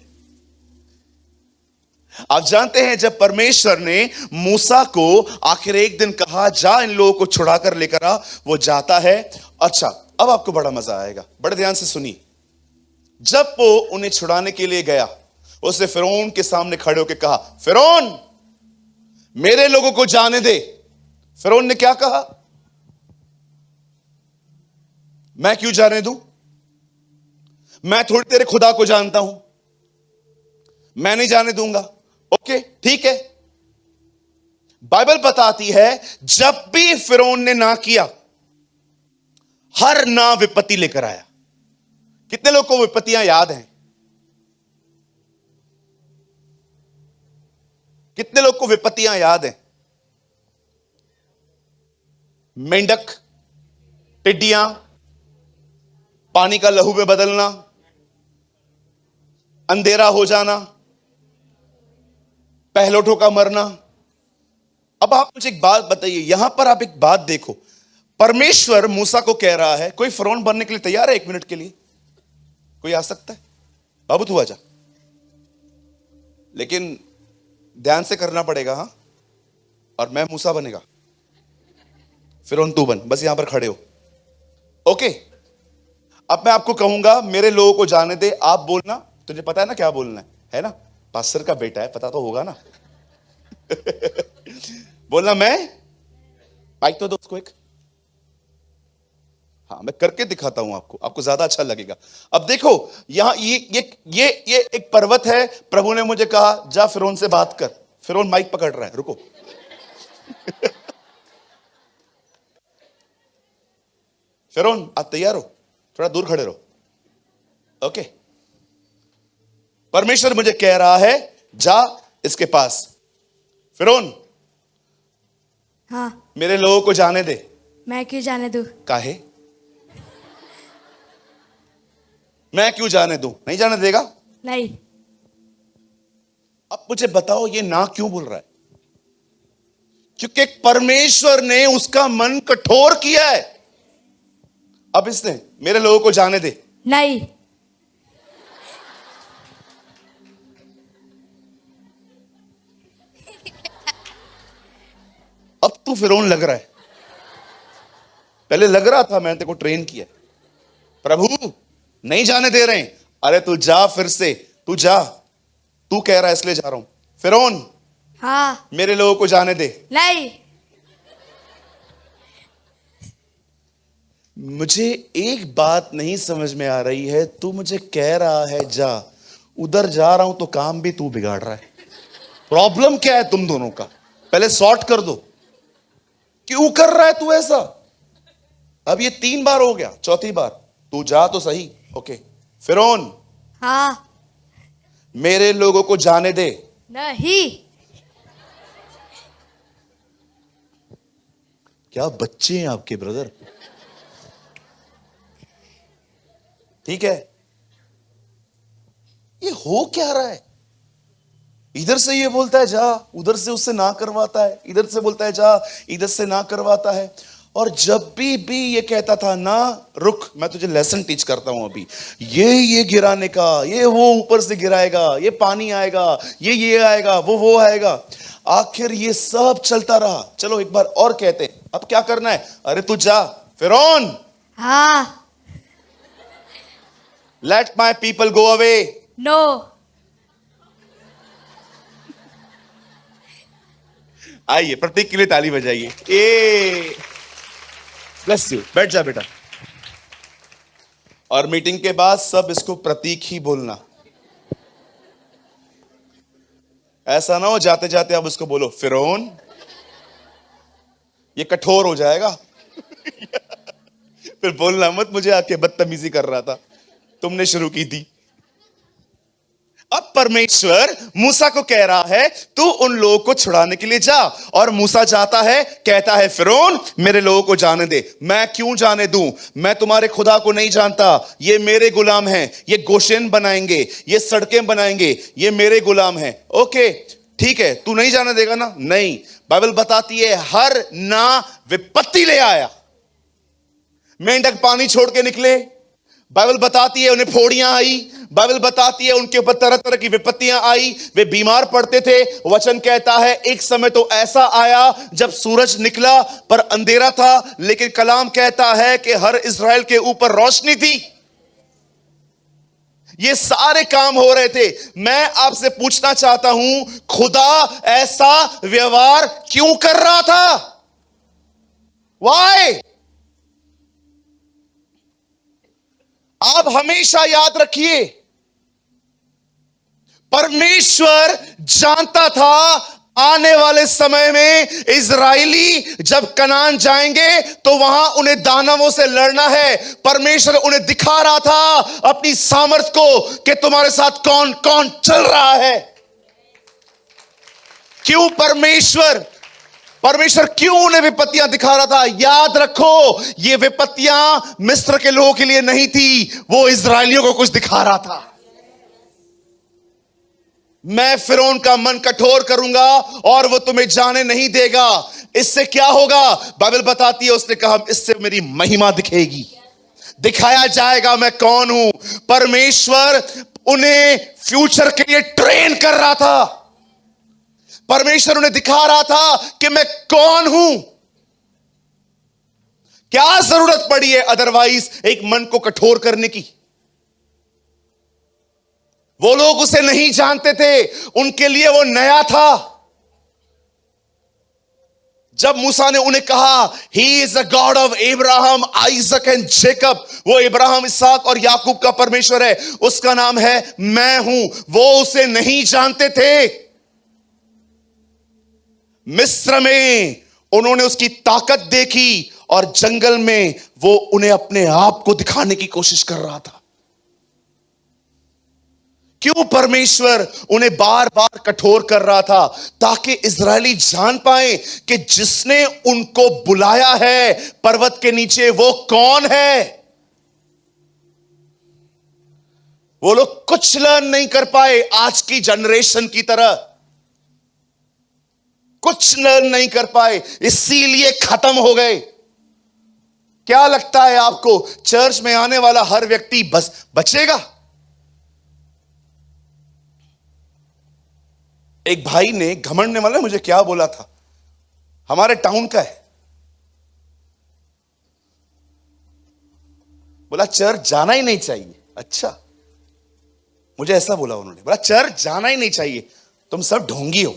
Speaker 1: आप जानते हैं, जब परमेश्वर ने मूसा को आखिर एक दिन कहा, जा इन लोगों को छुड़ाकर लेकर आ, वो जाता है। अच्छा, अब आपको बड़ा मजा आएगा, बड़े ध्यान से सुनिए। जब वो उन्हें छुड़ाने के लिए गया, उसने फिरौन के सामने खड़े होकर कहा, फिरौन मेरे लोगों को जाने दे। फिरौन ने क्या कहा? मैं क्यों जाने दूं? मैं थोड़ी तेरे खुदा को जानता हूं, मैं नहीं जाने दूंगा। ओके, ठीक है। बाइबल बताती है, जब भी फिरौन ने ना किया, हर ना विपत्ति लेकर आया। कितने लोग को विपत्तियां याद हैं? कितने लोग को विपत्तियां याद हैं? मेंढक, टिड्डियां, पानी का लहू में बदलना, अंधेरा हो जाना, पहलोठों का मरना। अब आप मुझे एक बात बताइए, यहां पर आप एक बात देखो। परमेश्वर मूसा को कह रहा है, कोई फिरौन बनने के लिए तैयार है? 1 मिनट के लिए कोई आ सकता है? बाबू तू आजा, लेकिन ध्यान से करना पड़ेगा। हां, और मैं मूसा बनेगा, फिरौन तू बन, बस यहां पर खड़े हो। ओके। अब मैं आपको कहूंगा मेरे लोगों को जाने दे, आप बोलना, तुझे पता है ना क्या बोलना है ना? पास्टर का बेटा है, पता तो होगा ना। बोलना मैं, माइक तो दो उसको एक। हाँ, मैं करके दिखाता हूं आपको, आपको ज्यादा अच्छा लगेगा। अब देखो यहां ये एक पर्वत है। प्रभु ने मुझे कहा जा फिरौन से बात कर। फिरौन माइक पकड़ रहा है, रुको। फिरौन आप तैयार हो? थोड़ा दूर खड़े रहो, ओके। परमेश्वर मुझे कह रहा है जा इसके पास। फिरौन,
Speaker 2: हाँ।
Speaker 1: मेरे लोगों को जाने दे।
Speaker 2: मैं क्यों जाने दूं?
Speaker 1: काहे? मैं क्यों जाने दूं? नहीं जाने देगा?
Speaker 2: नहीं।
Speaker 1: अब मुझे बताओ ये ना क्यों बोल रहा है? क्योंकि परमेश्वर ने उसका मन कठोर किया है। अब इसने मेरे लोगों को जाने दे।
Speaker 2: नहीं।
Speaker 1: अब तू फिरौन लग रहा है, पहले लग रहा था मैंने तेरे को ट्रेन किया। प्रभु नहीं जाने दे रहे हैं। अरे तू जा, फिर से तू जा, तू कह रहा है इसलिए जा रहा हूं। फिरौन,
Speaker 2: हाँ।
Speaker 1: मेरे लोगों को जाने दे।
Speaker 2: नहीं।
Speaker 1: मुझे एक बात नहीं समझ में आ रही है, तू मुझे कह रहा है जा, उधर जा रहा हूं तो काम भी तू बिगाड़ रहा है। प्रॉब्लम क्या है तुम दोनों का? पहले सॉर्ट कर दो। क्यों कर रहा है तू ऐसा? अब ये 3 बार हो गया, चौथी बार तू जा तो सही। ओके फिरौन,
Speaker 2: हाँ।
Speaker 1: मेरे लोगों को जाने दे।
Speaker 2: नहीं।
Speaker 1: क्या बच्चे हैं आपके ब्रदर? ठीक है, ये हो क्या रहा है? इधर से ये बोलता है जा, उधर से उससे ना करवाता है, इधर से बोलता है जा, इधर से ना करवाता है। और जब भी ये कहता था ना रुक, मैं तुझे लेसन टीच करता हूं अभी, ये गिराने का, ये वो ऊपर से गिराएगा, ये पानी आएगा, ये आएगा, वो आएगा। आखिर ये सब चलता रहा। चलो एक बार और कहते हैं, अब क्या करना है? अरे तू जा फिरौन।
Speaker 2: हाँ।
Speaker 1: Let my people go away.
Speaker 2: No.
Speaker 1: आइए प्रतीक के लिए ताली बजाइए। ए ब्लेस यू, बैठ जा बेटा। और मीटिंग के बाद सब इसको प्रतीक ही बोलना। ऐसा ना हो जाते जाते अब उसको बोलो फिरौन, ये कठोर हो जाएगा। फिर बोलना मत मुझे आके बदतमीजी कर रहा था, तुमने शुरू की थी। अब परमेश्वर मूसा को कह रहा है तू उन लोगों को छुड़ाने के लिए जा। और मूसा जाता है, कहता है फिरौन मेरे लोगों को जाने दे। मैं क्यों जाने दूं? मैं तुम्हारे खुदा को नहीं जानता, ये मेरे गुलाम हैं, ये गोशेन बनाएंगे, ये सड़कें बनाएंगे, ये मेरे गुलाम हैं। ओके ठीक है, तू नहीं जाने देगा ना? नहीं। बाइबल बताती है हर ना विपत्ति ले आया। मेंढक पानी छोड़ के निकले, बाइबल बताती है उन्हें फोड़ियां आई। बाइबल बताती है उनके ऊपर तरह तरह की विपत्तियां आई, वे बीमार पड़ते थे। वचन कहता है एक समय तो ऐसा आया जब सूरज निकला पर अंधेरा था, लेकिन कलाम कहता है कि हर इज़राइल के ऊपर रोशनी थी। ये सारे काम हो रहे थे। मैं आपसे पूछना चाहता हूं, खुदा ऐसा व्यवहार क्यों कर रहा था? वाई? आप हमेशा याद रखिए, परमेश्वर जानता था आने वाले समय में इजराइली जब कनान जाएंगे तो वहां उन्हें दानवों से लड़ना है। परमेश्वर उन्हें दिखा रहा था अपनी सामर्थ को कि तुम्हारे साथ कौन कौन चल रहा है। क्यों परमेश्वर क्यों उन्हें विपत्तियां दिखा रहा था? याद रखो, ये विपत्तियां मिस्र के लोगों के लिए नहीं थी, वो इजराइलियों को कुछ दिखा रहा था। मैं फिरौन का मन कठोर करूंगा और वो तुम्हें जाने नहीं देगा। इससे क्या होगा? बाइबल बताती है उसने कहा इससे मेरी महिमा दिखेगी, दिखाया जाएगा मैं कौन हूं। परमेश्वर उन्हें फ्यूचर के लिए ट्रेन कर रहा था। परमेश्वर उन्हें दिखा रहा था कि मैं कौन हूं। क्या जरूरत पड़ी है अदरवाइज एक मन को कठोर करने की? वो लोग उसे नहीं जानते थे, उनके लिए वो नया था। जब मूसा ने उन्हें कहा he is a God of Ibrahim, Isaac and Jacob, वो इब्राहिम, इसहाक और याकूब का परमेश्वर है, उसका नाम है मैं हूं, वो उसे नहीं जानते थे। मिस्र में उन्होंने उसकी ताकत देखी और जंगल में वो उन्हें अपने आप को दिखाने की कोशिश कर रहा था। क्यों परमेश्वर उन्हें बार बार कठोर कर रहा था? ताकि इजरायली जान पाए कि जिसने उनको बुलाया है पर्वत के नीचे, वो कौन है। वो लोग कुछ लर्न नहीं कर पाए आज की जनरेशन की तरह, कुछ लर्न नहीं कर पाए, इसीलिए खत्म हो गए। क्या लगता है आपको चर्च में आने वाला हर व्यक्ति बस बचेगा? एक भाई ने घमंड ने वाला मुझे क्या बोला था, हमारे टाउन का है, बोला चर्च जाना ही नहीं चाहिए। अच्छा, मुझे ऐसा बोला उन्होंने, बोला चर्च जाना ही नहीं चाहिए, तुम सब ढोंगी हो।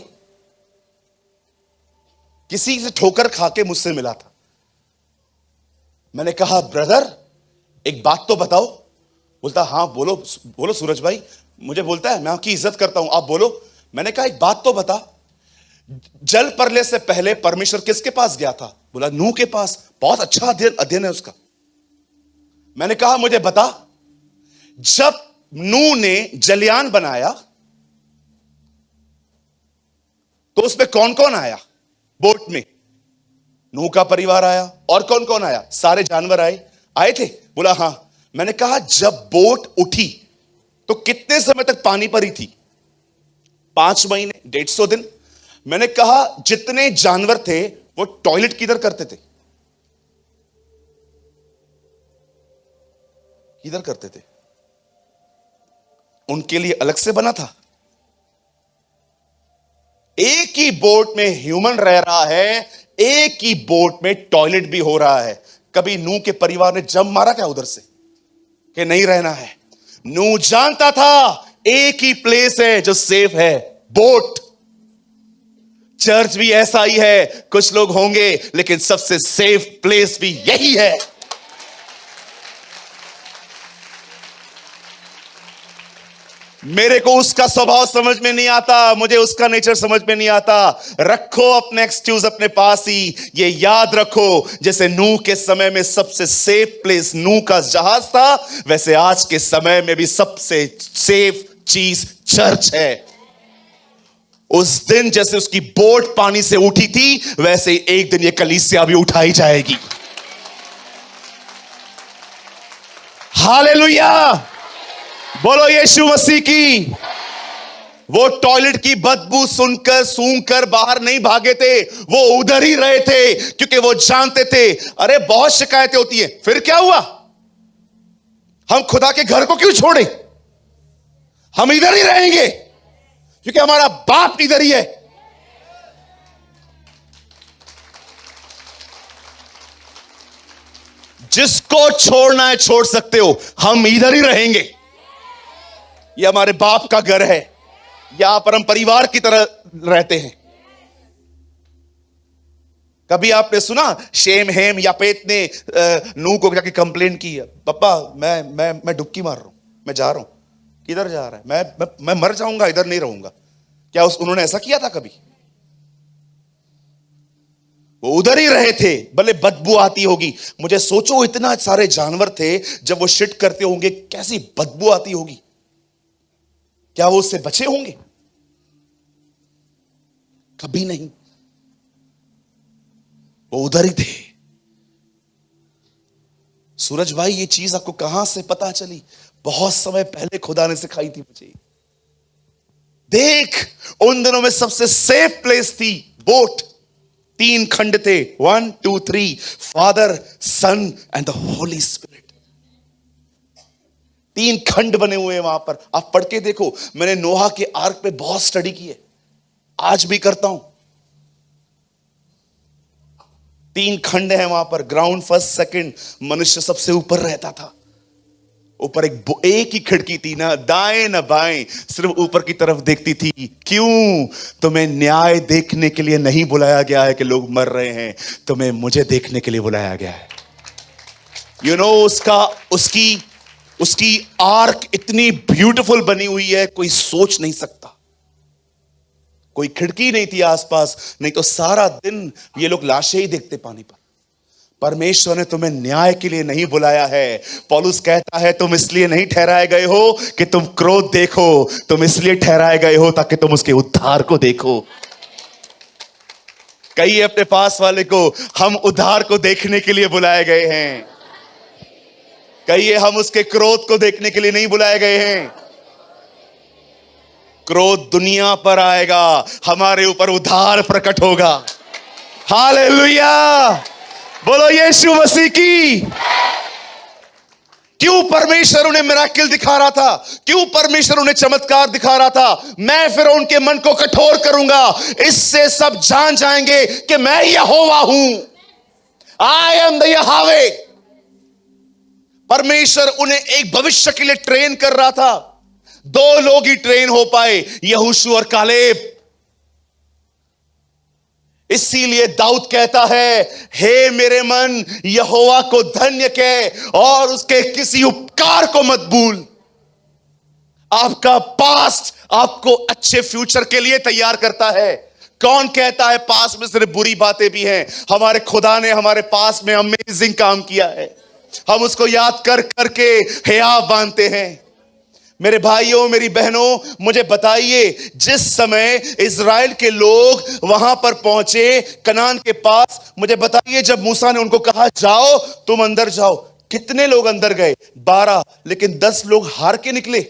Speaker 1: किसी से ठोकर खा के मुझसे मिला था। मैंने कहा ब्रदर एक बात तो बताओ। बोलता हाँ बोलो बोलो सूरज भाई। मुझे बोलता है मैं आपकी इज्जत करता हूं, आप बोलो। मैंने कहा एक बात तो बता, जल प्रलय से पहले परमेश्वर किसके पास गया था? बोला नूह के पास। बहुत अच्छा अध्ययन है उसका। मैंने कहा मुझे बता, जब नूह ने जलयान बनाया तो उसमें कौन कौन आया? बोट में नूह का परिवार आया, और कौन कौन आया? सारे जानवर आए थे? बोला हां। मैंने कहा जब बोट उठी तो कितने समय तक पानी पर ही थी? 5 महीने, 150 दिन। मैंने कहा जितने जानवर थे वो टॉयलेट किधर करते थे? किधर करते थे? उनके लिए अलग से बना था। एक ही बोट में ह्यूमन रह रहा है, एक ही बोट में टॉयलेट भी हो रहा है। कभी नूह के परिवार ने जंप मारा क्या उधर से कि नहीं रहना है? नूह जानता था एक ही प्लेस है जो सेफ है, बोट। चर्च भी ऐसा ही है, कुछ लोग होंगे लेकिन सबसे सेफ प्लेस भी यही है। मेरे को उसका स्वभाव समझ में नहीं आता, मुझे उसका नेचर समझ में नहीं आता। रखो अपने एक्सक्यूज अपने पास ही। ये याद रखो, जैसे नूह के समय में सबसे सेफ प्लेस नूह का जहाज था, वैसे आज के समय में भी सबसे सेफ चीज चर्च है। उस दिन जैसे उसकी बोट पानी से उठी थी, वैसे एक दिन ये कलीसिया भी उठाई जाएगी। हालेलुया, बोलो यीशु मसीह की। वो टॉयलेट की बदबू सुनकर सूंघकर बाहर नहीं भागे थे, वो उधर ही रहे थे, क्योंकि वो जानते थे अरे बहुत शिकायतें होती है, फिर क्या हुआ, हम खुदा के घर को क्यों छोड़े, हम इधर ही रहेंगे क्योंकि हमारा बाप इधर ही है। जिसको छोड़ना है छोड़ सकते हो, हम इधर ही रहेंगे। ये हमारे बाप का घर है, यहां पर हम परिवार की तरह रहते हैं। कभी आपने सुना शेम हेम यापेत ने नूह को जाके कंप्लेन की है, पापा मैं डुबकी मार रहा हूं, मैं जा रहा हूं। किधर जा रहा है? मैं मर जाऊंगा, इधर नहीं रहूंगा। क्या उन्होंने ऐसा किया था कभी? वो उधर ही रहे थे, भले बदबू आती होगी। मुझे सोचो इतना सारे जानवर थे, जब वो शिट करते होंगे कैसी बदबू आती होगी। क्या वो उससे बचे होंगे? कभी नहीं, वो उधर ही थे। सूरज भाई ये चीज आपको कहां से पता चली? बहुत समय पहले खुदा ने सिखाई थी मुझे। देख, उन दिनों में सबसे सेफ प्लेस थी बोट। 3 खंड थे, 1 2 3, father son and the holy spirit. 3 खंड बने हुए हैं वहां पर, आप पढ़ के देखो। मैंने नोहा के आर्क पे बहुत स्टडी की है, आज भी करता हूं। 3 खंड है वहां पर, ग्राउंड, फर्स्ट, सेकंड। मनुष्य सबसे ऊपर रहता था। ऊपर एक ही खिड़की थी, ना दाएं ना बाएं, सिर्फ ऊपर की तरफ देखती थी। क्यों? तुम्हें न्याय देखने के लिए नहीं बुलाया गया है कि लोग मर रहे हैं, तुम्हें मुझे देखने के लिए बुलाया गया है। उसकी आर्क इतनी ब्यूटीफुल बनी हुई है, कोई सोच नहीं सकता। कोई खिड़की नहीं थी आसपास, नहीं तो सारा दिन ये लोग लाशें ही देखते पानी पर। परमेश्वर ने तुम्हें न्याय के लिए नहीं बुलाया है। पौलुस कहता है तुम इसलिए नहीं ठहराए गए हो कि तुम क्रोध देखो, तुम इसलिए ठहराए गए हो ताकि तुम उसके उद्धार को देखो। कहिए अपने पास वाले को, हम उद्धार को देखने के लिए बुलाए गए हैं। कहिए, हम उसके क्रोध को देखने के लिए नहीं बुलाए गए हैं। क्रोध दुनिया पर आएगा, हमारे ऊपर उद्धार प्रकट होगा। हालेलुया, बोलो यीशु मसीह की। क्यों परमेश्वर उन्हें मिराकिल दिखा रहा था? क्यों परमेश्वर उन्हें चमत्कार दिखा रहा था? मैं फिर उनके मन को कठोर करूंगा, इससे सब जान जाएंगे कि मैं यहोवा हूं। I am the Yahweh. परमेश्वर उन्हें एक भविष्य के लिए ट्रेन कर रहा था। 2 लोग ही ट्रेन हो पाए, यहोशू और कालेब। इसीलिए दाऊद कहता है, हे मेरे मन, यहोवा को धन्य कह और उसके किसी उपकार को मत भूल। आपका पास्ट आपको अच्छे फ्यूचर के लिए तैयार करता है। कौन कहता है पास्ट में सिर्फ बुरी बातें भी हैं? हमारे खुदा ने हमारे पास्ट में अमेजिंग काम किया है, हम उसको याद कर करके हियाव बांधते हैं। मेरे भाइयों, मेरी बहनों, मुझे बताइए, जिस समय इज़राइल के लोग वहां पर पहुंचे कनान के पास, मुझे बताइए, जब मूसा ने उनको कहा जाओ तुम अंदर जाओ, कितने लोग अंदर गए? 12, लेकिन 10 लोग हार के निकले।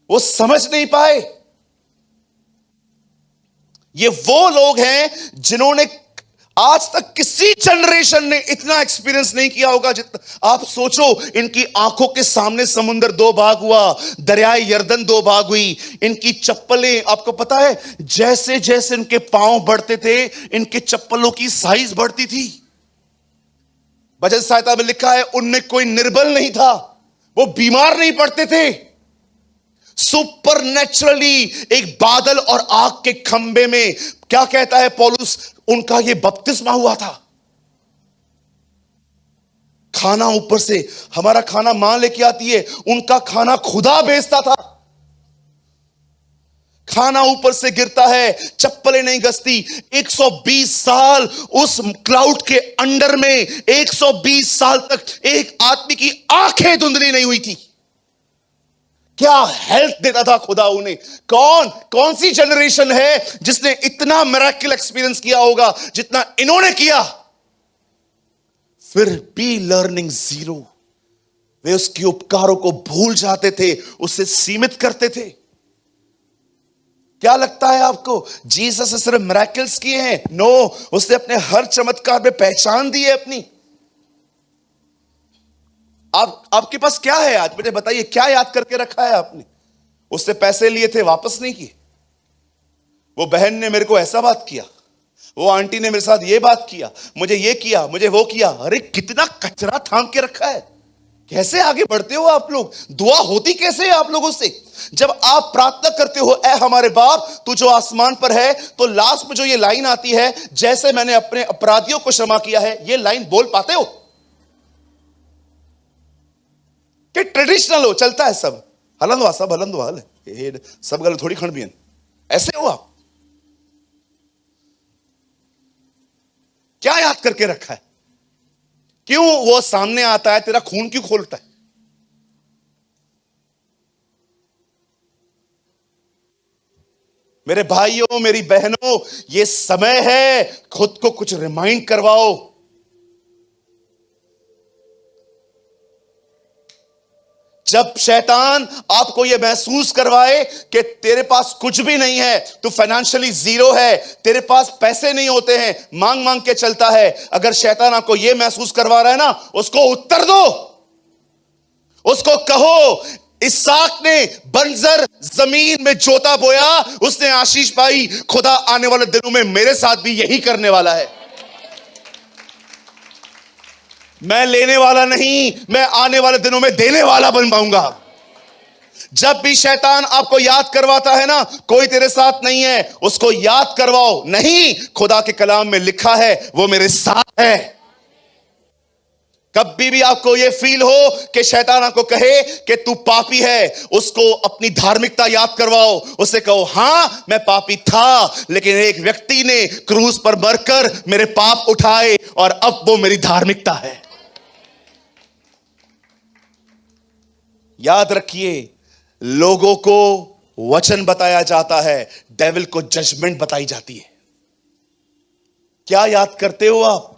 Speaker 1: वो समझ नहीं पाए। ये वो लोग हैं जिन्होंने आज तक किसी जनरेशन ने इतना एक्सपीरियंस नहीं किया होगा जितना। आप सोचो, इनकी आंखों के सामने समुंदर 2 भाग हुआ, दरियाए यरदन 2 भाग हुई। इनकी चप्पलें, आपको पता है, जैसे जैसे इनके पांव बढ़ते थे, इनके चप्पलों की साइज बढ़ती थी। वचन सहायता में लिखा है, उनमें कोई निर्बल नहीं था, वो बीमार नहीं पड़ते थे। सुपरनेचुरली एक बादल और आग के खंबे में, क्या कहता है पौलुस, उनका ये बपतिस्मा हुआ था। खाना ऊपर से, हमारा खाना मां लेके आती है, उनका खाना खुदा भेजता था। खाना ऊपर से गिरता है, चप्पलें नहीं गसती। 120 साल उस क्लाउड के अंडर में, 120 साल तक एक आदमी की आंखें धुंधली नहीं हुई थी। क्या हेल्थ देता था खुदा उन्हें। कौन सी जनरेशन है जिसने इतना मिरेकल एक्सपीरियंस किया होगा जितना इन्होंने किया? फिर भी लर्निंग जीरो। वे उसके उपकारों को भूल जाते थे, उससे सीमित करते थे। क्या लगता है आपको, जीसस ने सिर्फ मिरेकल्स किए हैं? नो, उसने अपने हर चमत्कार में पहचान दी है अपनी। आपके पास क्या है आज? मुझे बताइए, क्या याद करके रखा है आपने? उससे पैसे लिए थे, वापस नहीं किए। वो बहन ने मेरे को ऐसा बात किया, वो आंटी ने मेरे साथ ये बात किया, मुझे ये किया, मुझे वो किया। अरे कितना कचरा थाम के रखा है। कैसे आगे बढ़ते हो आप लोग? दुआ होती कैसे है आप लोगों से? जब आप प्रार्थना करते हो, ऐ हमारे बाप तू जो आसमान पर है, तो लास्ट में जो ये लाइन आती है, जैसे मैंने अपने अपराधियों को क्षमा किया है, ये लाइन बोल पाते हो? कि ट्रेडिशनल हो, चलता है सब, हलंदवा सब हलंदवा हल सब गल थोड़ी खंड भी ऐसे हो आप? क्या याद करके रखा है? क्यों वो सामने आता है? तेरा खून क्यों खोलता है? मेरे भाइयों, मेरी बहनों, ये समय है खुद को कुछ रिमाइंड करवाओ। जब शैतान आपको यह महसूस करवाए कि तेरे पास कुछ भी नहीं है, तू फाइनेंशियली जीरो है, तेरे पास पैसे नहीं होते हैं, मांग मांग के चलता है, अगर शैतान आपको यह महसूस करवा रहा है ना, उसको उत्तर दो। उसको कहो, इसहाक ने बंजर जमीन में जोता बोया, उसने आशीष पाई। खुदा आने वाले दिनों में मेरे साथ भी यही करने वाला है। मैं लेने वाला नहीं, मैं आने वाले दिनों में देने वाला बन पाऊंगा। जब भी शैतान आपको याद करवाता है ना, कोई तेरे साथ नहीं है, उसको याद करवाओ, नहीं, खुदा के कलाम में लिखा है वो मेरे साथ है। कभी भी आपको यह फील हो कि शैतान आपको कहे कि तू पापी है, उसको अपनी धार्मिकता याद करवाओ। उसे कहो, हां मैं पापी था, लेकिन एक व्यक्ति ने क्रूस पर मरकर मेरे पाप उठाए और अब वो मेरी धार्मिकता है। याद रखिए, लोगों को वचन बताया जाता है, डेविल को जजमेंट बताई जाती है। क्या याद करते हो आप?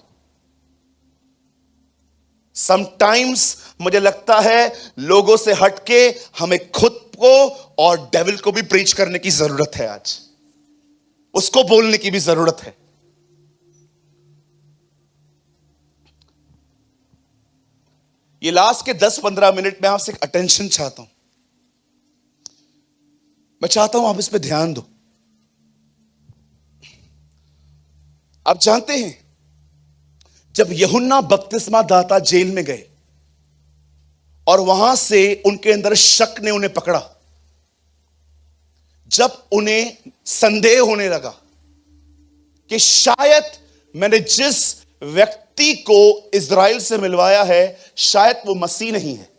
Speaker 1: समटाइम्स मुझे लगता है लोगों से हटके हमें खुद को और डेविल को भी प्रीच करने की जरूरत है। आज उसको बोलने की भी जरूरत है। ये लास्ट के 10-15 मिनट में आपसे एक अटेंशन चाहता हूं। मैं चाहता हूं आप इस पे ध्यान दो। आप जानते हैं, जब यूहन्ना बपतिस्मा दाता जेल में गए और वहां से उनके अंदर शक ने उन्हें पकड़ा, जब उन्हें संदेह होने लगा कि शायद मैंने जिस व्यक्ति को इजराइल से मिलवाया है शायद वो मसीह नहीं है,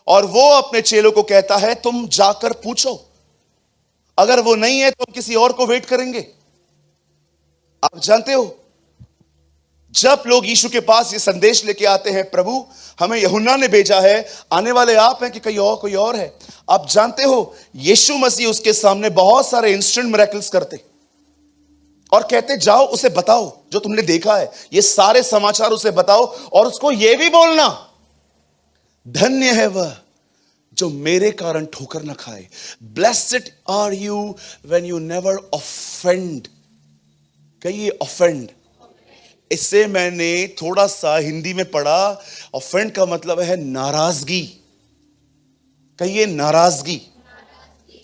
Speaker 1: और वो अपने चेलों को कहता है तुम जाकर पूछो, अगर वो नहीं है तो हम किसी और को वेट करेंगे। आप जानते हो, जब लोग यीशु के पास ये संदेश लेके आते हैं, प्रभु हमें यूहन्ना ने भेजा है, आने वाले आप हैं कि कोई और है, आप जानते हो यीशु मसीह उसके सामने बहुत सारे इंस्टेंट मिरेकल्स करते और कहते जाओ उसे बताओ जो तुमने देखा है, ये सारे समाचार उसे बताओ और उसको ये भी बोलना धन्य है वह जो मेरे कारण ठोकर न खाए। Blessed are you when you never offend. कहिए ऑफेंड। इससे मैंने थोड़ा सा हिंदी में पढ़ा, ऑफेंड का मतलब है नाराजगी। कहिए नाराजगी।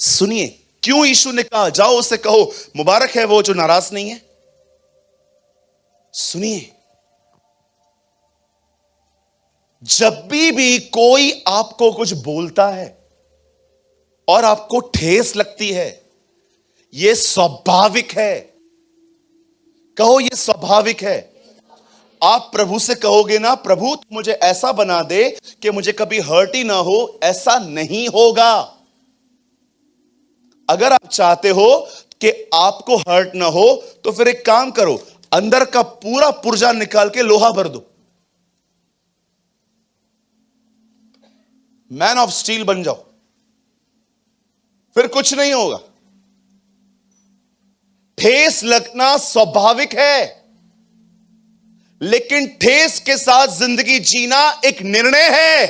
Speaker 1: सुनिए क्यों यीशु ने कहा जाओ उससे कहो मुबारक है वो जो नाराज नहीं है। सुनिए, जब भी कोई आपको कुछ बोलता है और आपको ठेस लगती है, यह स्वाभाविक है। कहो यह स्वाभाविक है। आप प्रभु से कहोगे ना, प्रभु तू मुझे ऐसा बना दे कि मुझे कभी हर्ट ही ना हो, ऐसा नहीं होगा। अगर आप चाहते हो कि आपको हर्ट ना हो तो फिर एक काम करो, अंदर का पूरा पुर्जा निकाल के लोहा भर दो, मैन ऑफ स्टील बन जाओ, फिर कुछ नहीं होगा। ठेस लगना स्वाभाविक है, लेकिन ठेस के साथ जिंदगी जीना एक निर्णय है।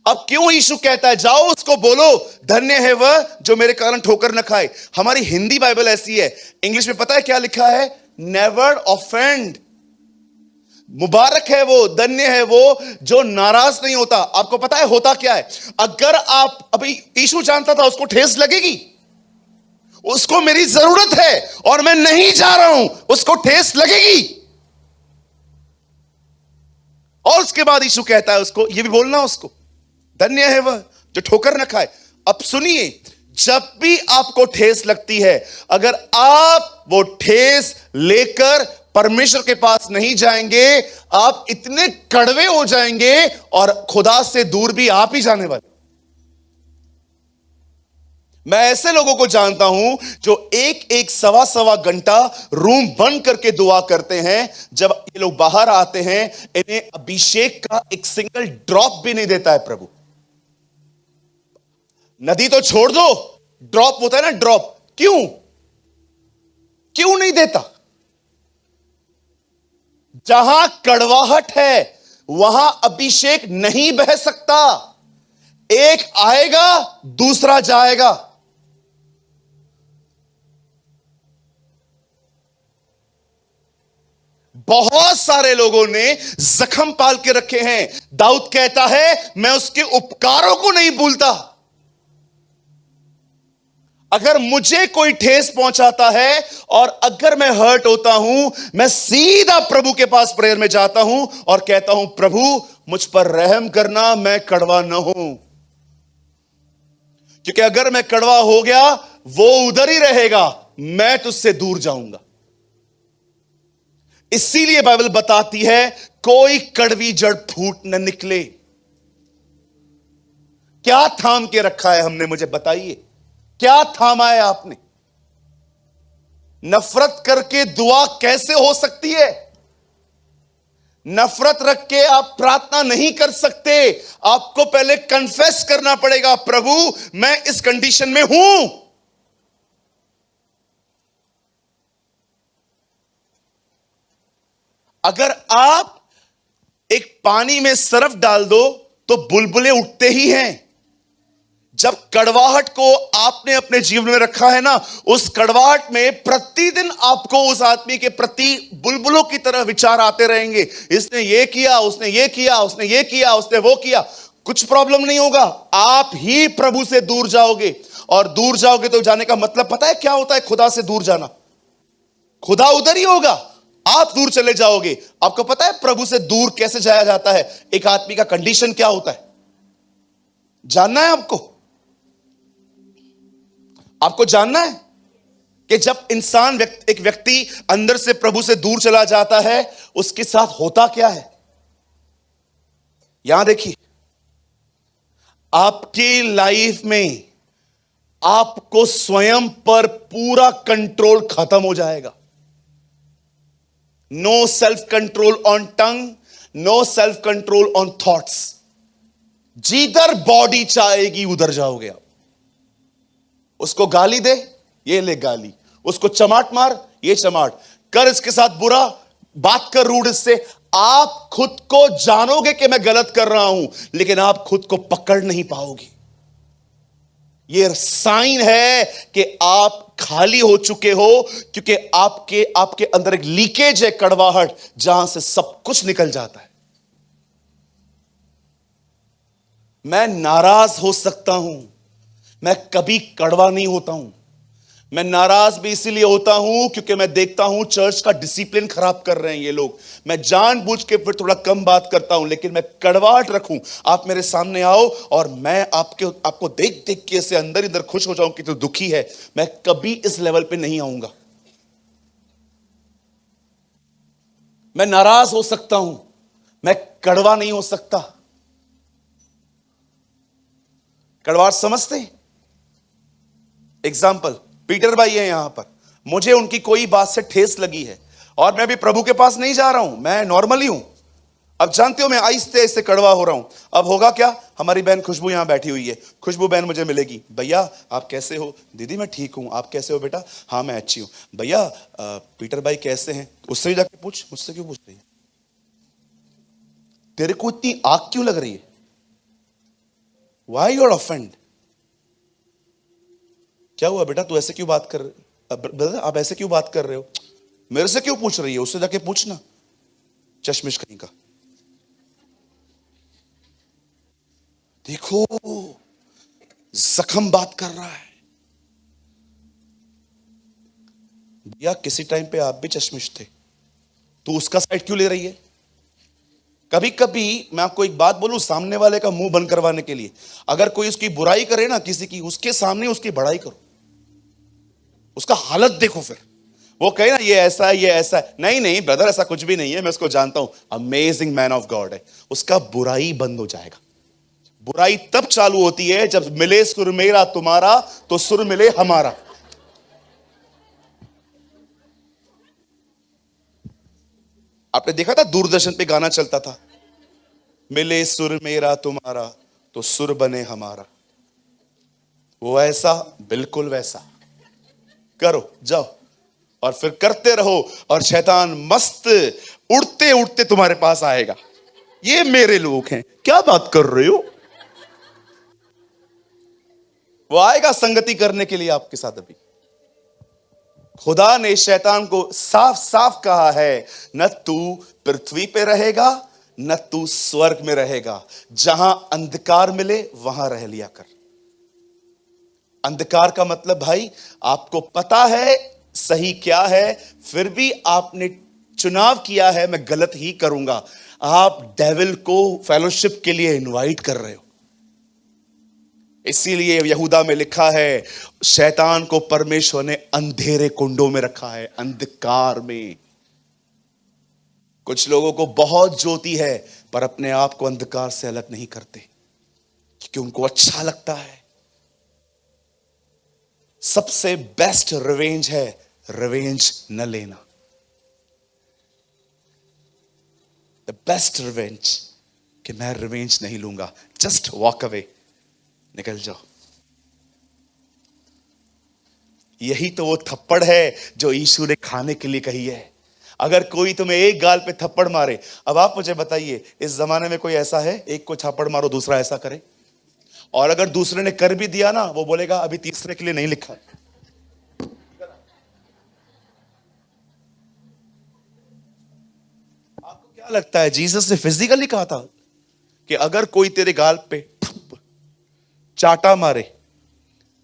Speaker 1: अब क्यों यीशु कहता है जाओ उसको बोलो धन्य है वह जो मेरे कारण ठोकर न खाए। हमारी हिंदी बाइबल ऐसी है, इंग्लिश में पता है क्या लिखा है? Never offend. मुबारक है वो, धन्य है वो जो नाराज नहीं होता। आपको पता है होता क्या है? अगर आप, अभी यीशु जानता था उसको ठेस लगेगी, उसको मेरी जरूरत है और मैं नहीं जा रहा हूं, उसको ठेस लगेगी। और उसके बाद यीशु कहता है उसको ये भी बोलना, उसको धन्य है वह जो ठोकर न खाए। अब सुनिए, जब भी आपको ठेस लगती है, अगर आप वो ठेस लेकर परमेश्वर के पास नहीं जाएंगे, आप इतने कड़वे हो जाएंगे और खुदा से दूर भी आप ही जाने वाले। मैं ऐसे लोगों को जानता हूं जो एक सवा घंटा रूम बंद करके दुआ करते हैं। जब ये लोग बाहर आते हैं, इन्हें अभिषेक का एक सिंगल ड्रॉप भी नहीं देता है प्रभु। नदी तो छोड़ दो, ड्रॉप होता है ना, ड्रॉप। क्यों नहीं देता? जहां कड़वाहट है वहां अभिषेक नहीं बह सकता। एक आएगा दूसरा जाएगा। बहुत सारे लोगों ने जख्म पाल के रखे हैं। दाऊद कहता है मैं उसके उपकारों को नहीं भूलता। अगर मुझे कोई ठेस पहुंचाता है और अगर मैं हर्ट होता हूं, मैं सीधा प्रभु के पास प्रेयर में जाता हूं और कहता हूं, प्रभु मुझ पर रहम करना, मैं कड़वा न हूं। क्योंकि अगर मैं कड़वा हो गया, वो उधर ही रहेगा, मैं तुझसे दूर जाऊंगा। इसीलिए बाइबल बताती है, कोई कड़वी जड़ फूट न निकले। क्या थाम के रखा है हमने, मुझे बताइए, क्या थामा है आपने? नफरत करके दुआ कैसे हो सकती है? नफरत रख के आप प्रार्थना नहीं कर सकते। आपको पहले कन्फेस करना पड़ेगा, प्रभु मैं इस कंडीशन में हूं। अगर आप एक पानी में सरफ डाल दो तो बुलबुले उठते ही हैं। जब कड़वाहट को आपने अपने जीवन में रखा है ना, उस कड़वाहट में प्रतिदिन आपको उस आदमी के प्रति बुलबुलों की तरह विचार आते रहेंगे। इसने ये किया, उसने ये किया, उसने ये किया, उसने वो किया। कुछ प्रॉब्लम नहीं होगा, आप ही प्रभु से दूर जाओगे। और दूर जाओगे तो जाने का मतलब पता है क्या होता है? खुदा से दूर जाना। खुदा उधर ही होगा, आप दूर चले जाओगे। आपको पता है प्रभु से दूर कैसे जाया जाता है? एक आदमी का कंडीशन क्या होता है, जानना है आपको? आपको जानना है कि जब इंसान एक व्यक्ति अंदर से प्रभु से दूर चला जाता है, उसके साथ होता क्या है? यहां देखिए, आपकी लाइफ में आपको स्वयं पर पूरा कंट्रोल खत्म हो जाएगा। No self control on tongue, no self control on thoughts. जिधर बॉडी चाहेगी उधर जाओगे आप। उसको गाली दे, ये ले गाली। उसको चमाट मार, ये चमाट कर। इसके साथ बुरा बात कर, रूड इससे। आप खुद को जानोगे कि मैं गलत कर रहा हूं, लेकिन आप खुद को पकड़ नहीं पाओगे। ये साइन है कि आप खाली हो चुके हो, क्योंकि आपके अंदर एक लीकेज है, कड़वाहट, जहां से सब कुछ निकल जाता है। मैं नाराज हो सकता हूं, मैं कभी कड़वा नहीं होता हूं। मैं नाराज भी इसीलिए होता हूं क्योंकि मैं देखता हूं चर्च का डिसिप्लिन खराब कर रहे हैं ये लोग। मैं जानबूझ के फिर थोड़ा कम बात करता हूं, लेकिन मैं कड़वाहट रखूं। आप मेरे सामने आओ और मैं आपको देख देख के ऐसे अंदर इधर खुश हो जाऊं कि तू दुखी है। मैं कभी इस लेवल पे नहीं आऊंगा। मैं नाराज हो सकता हूं, मैं कड़वा नहीं हो सकता। कड़वाहट समझते हैं? एग्जाम्पल, पीटर भाई है यहां पर, मुझे उनकी कोई बात से ठेस लगी है और मैं भी प्रभु के पास नहीं जा रहा हूं, मैं नॉर्मली हूं। अब जानते हो मैं आहिस्ते आहिस्ते कड़वा हो रहा हूं। अब होगा क्या? हमारी बहन खुशबू यहां बैठी हुई है। खुशबू बहन मुझे मिलेगी, भैया आप कैसे हो? दीदी मैं ठीक हूं, आप कैसे हो बेटा? हाँ मैं अच्छी हूं। भैया पीटर भाई कैसे हैं? उससे भी जाके पूछ, मुझसे क्यों पूछ रही है? तेरे को इतनी आग क्यों लग रही है? Why you are offend? क्या हुआ बेटा, तू ऐसे क्यों बात कर रहे? आप ऐसे क्यों बात कर रहे हो? मेरे से क्यों पूछ रही है? उससे जाके पूछना, चश्मिश कहीं का। देखो जख्म बात कर रहा है। भैया किसी टाइम पे आप भी चश्मिश थे, तो उसका साइड क्यों ले रही है? कभी कभी मैं आपको एक बात बोलूं, सामने वाले का मुंह बंद करवाने के लिए, अगर कोई उसकी बुराई करे ना किसी की, उसके सामने उसकी बड़ाई करो। उसका हालत देखो, फिर वो कहे ना ये ऐसा है, ये ऐसा है। नहीं नहीं ब्रदर, ऐसा कुछ भी नहीं है, मैं उसको जानता हूं, अमेजिंग मैन ऑफ गॉड है। उसका बुराई बंद हो जाएगा। बुराई तब चालू होती है जब मिले सुर मेरा तुम्हारा तो सुर मिले हमारा। आपने देखा था दूरदर्शन पे गाना चलता था, मिले सुर मेरा तुम्हारा तो सुर बने हमारा। वो ऐसा, बिल्कुल वैसा करो, जाओ और फिर करते रहो, और शैतान मस्त उड़ते उड़ते तुम्हारे पास आएगा। ये मेरे लोग हैं, क्या बात कर रहे हो? वो आएगा संगति करने के लिए आपके साथ। अभी खुदा ने शैतान को साफ साफ कहा है, न तू पृथ्वी पे रहेगा न तू स्वर्ग में रहेगा। जहां अंधकार मिले वहां रह लिया कर। अंधकार का मतलब भाई, आपको पता है सही क्या है, फिर भी आपने चुनाव किया है मैं गलत ही करूंगा। आप डेविल को फेलोशिप के लिए इनवाइट कर रहे हो। इसीलिए यहूदा में लिखा है, शैतान को परमेश्वर ने अंधेरे कुंडों में रखा है, अंधकार में। कुछ लोगों को बहुत ज्योति है पर अपने आप को अंधकार से अलग नहीं करते, क्योंकि उनको अच्छा लगता है। सबसे बेस्ट रिवेंज है रिवेंज न लेना। द बेस्ट रिवेंज कि मैं रिवेंज नहीं लूंगा, जस्ट वॉक अवे, निकल जाओ। यही तो वो थप्पड़ है जो यीशु ने खाने के लिए कही है। अगर कोई तुम्हें एक गाल पे थप्पड़ मारे, अब आप मुझे बताइए, इस जमाने में कोई ऐसा है एक को थप्पड़ मारो दूसरा ऐसा करे? और अगर दूसरे ने कर भी दिया ना, वो बोलेगा अभी तीसरे के लिए नहीं लिखा। आपको क्या लगता है जीसस ने फिजिकली कहा था कि अगर कोई तेरे गाल पे चाटा मारे,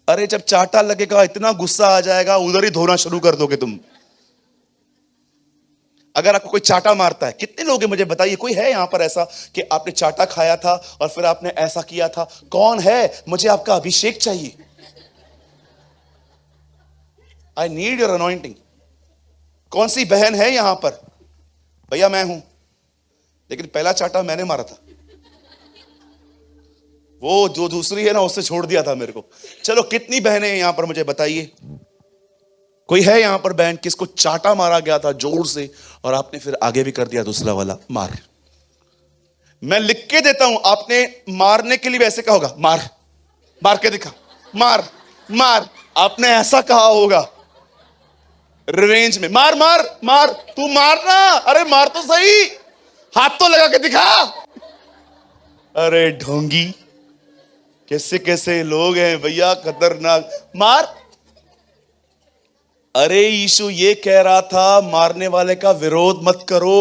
Speaker 1: अरे जब चाटा लगेगा इतना गुस्सा आ जाएगा उधर ही धोना शुरू कर दोगे तुम। अगर आपको कोई चाटा मारता है, कितने लोग हैं मुझे बताइए, कोई है यहां पर ऐसा कि आपने चाटा खाया था और फिर आपने ऐसा किया था? कौन है? मुझे आपका अभिषेक चाहिए। I need your anointing. कौन सी बहन है यहां पर? भैया मैं हूं, लेकिन पहला चाटा मैंने मारा था, वो जो दूसरी है ना उससे छोड़ दिया था मेरे को। चलो कितनी बहनें हैं यहां पर मुझे बताइए? कोई है यहां पर बहन किसको चाटा मारा गया था जोर से और आपने फिर आगे भी कर दिया दूसरा वाला मार? मैं लिख के देता हूं, आपने मारने के लिए वैसे कहा होगा, मार, मार के दिखा, मार मार, आपने ऐसा कहा होगा रिवेंज में, मार मार मार, तू मारना, अरे मार तो सही, हाथ तो लगा के दिखा। अरे ढोंगी, कैसे कैसे लोग हैं भैया, खतरनाक। मार। अरे यीशु ये कह रहा था मारने वाले का विरोध मत करो।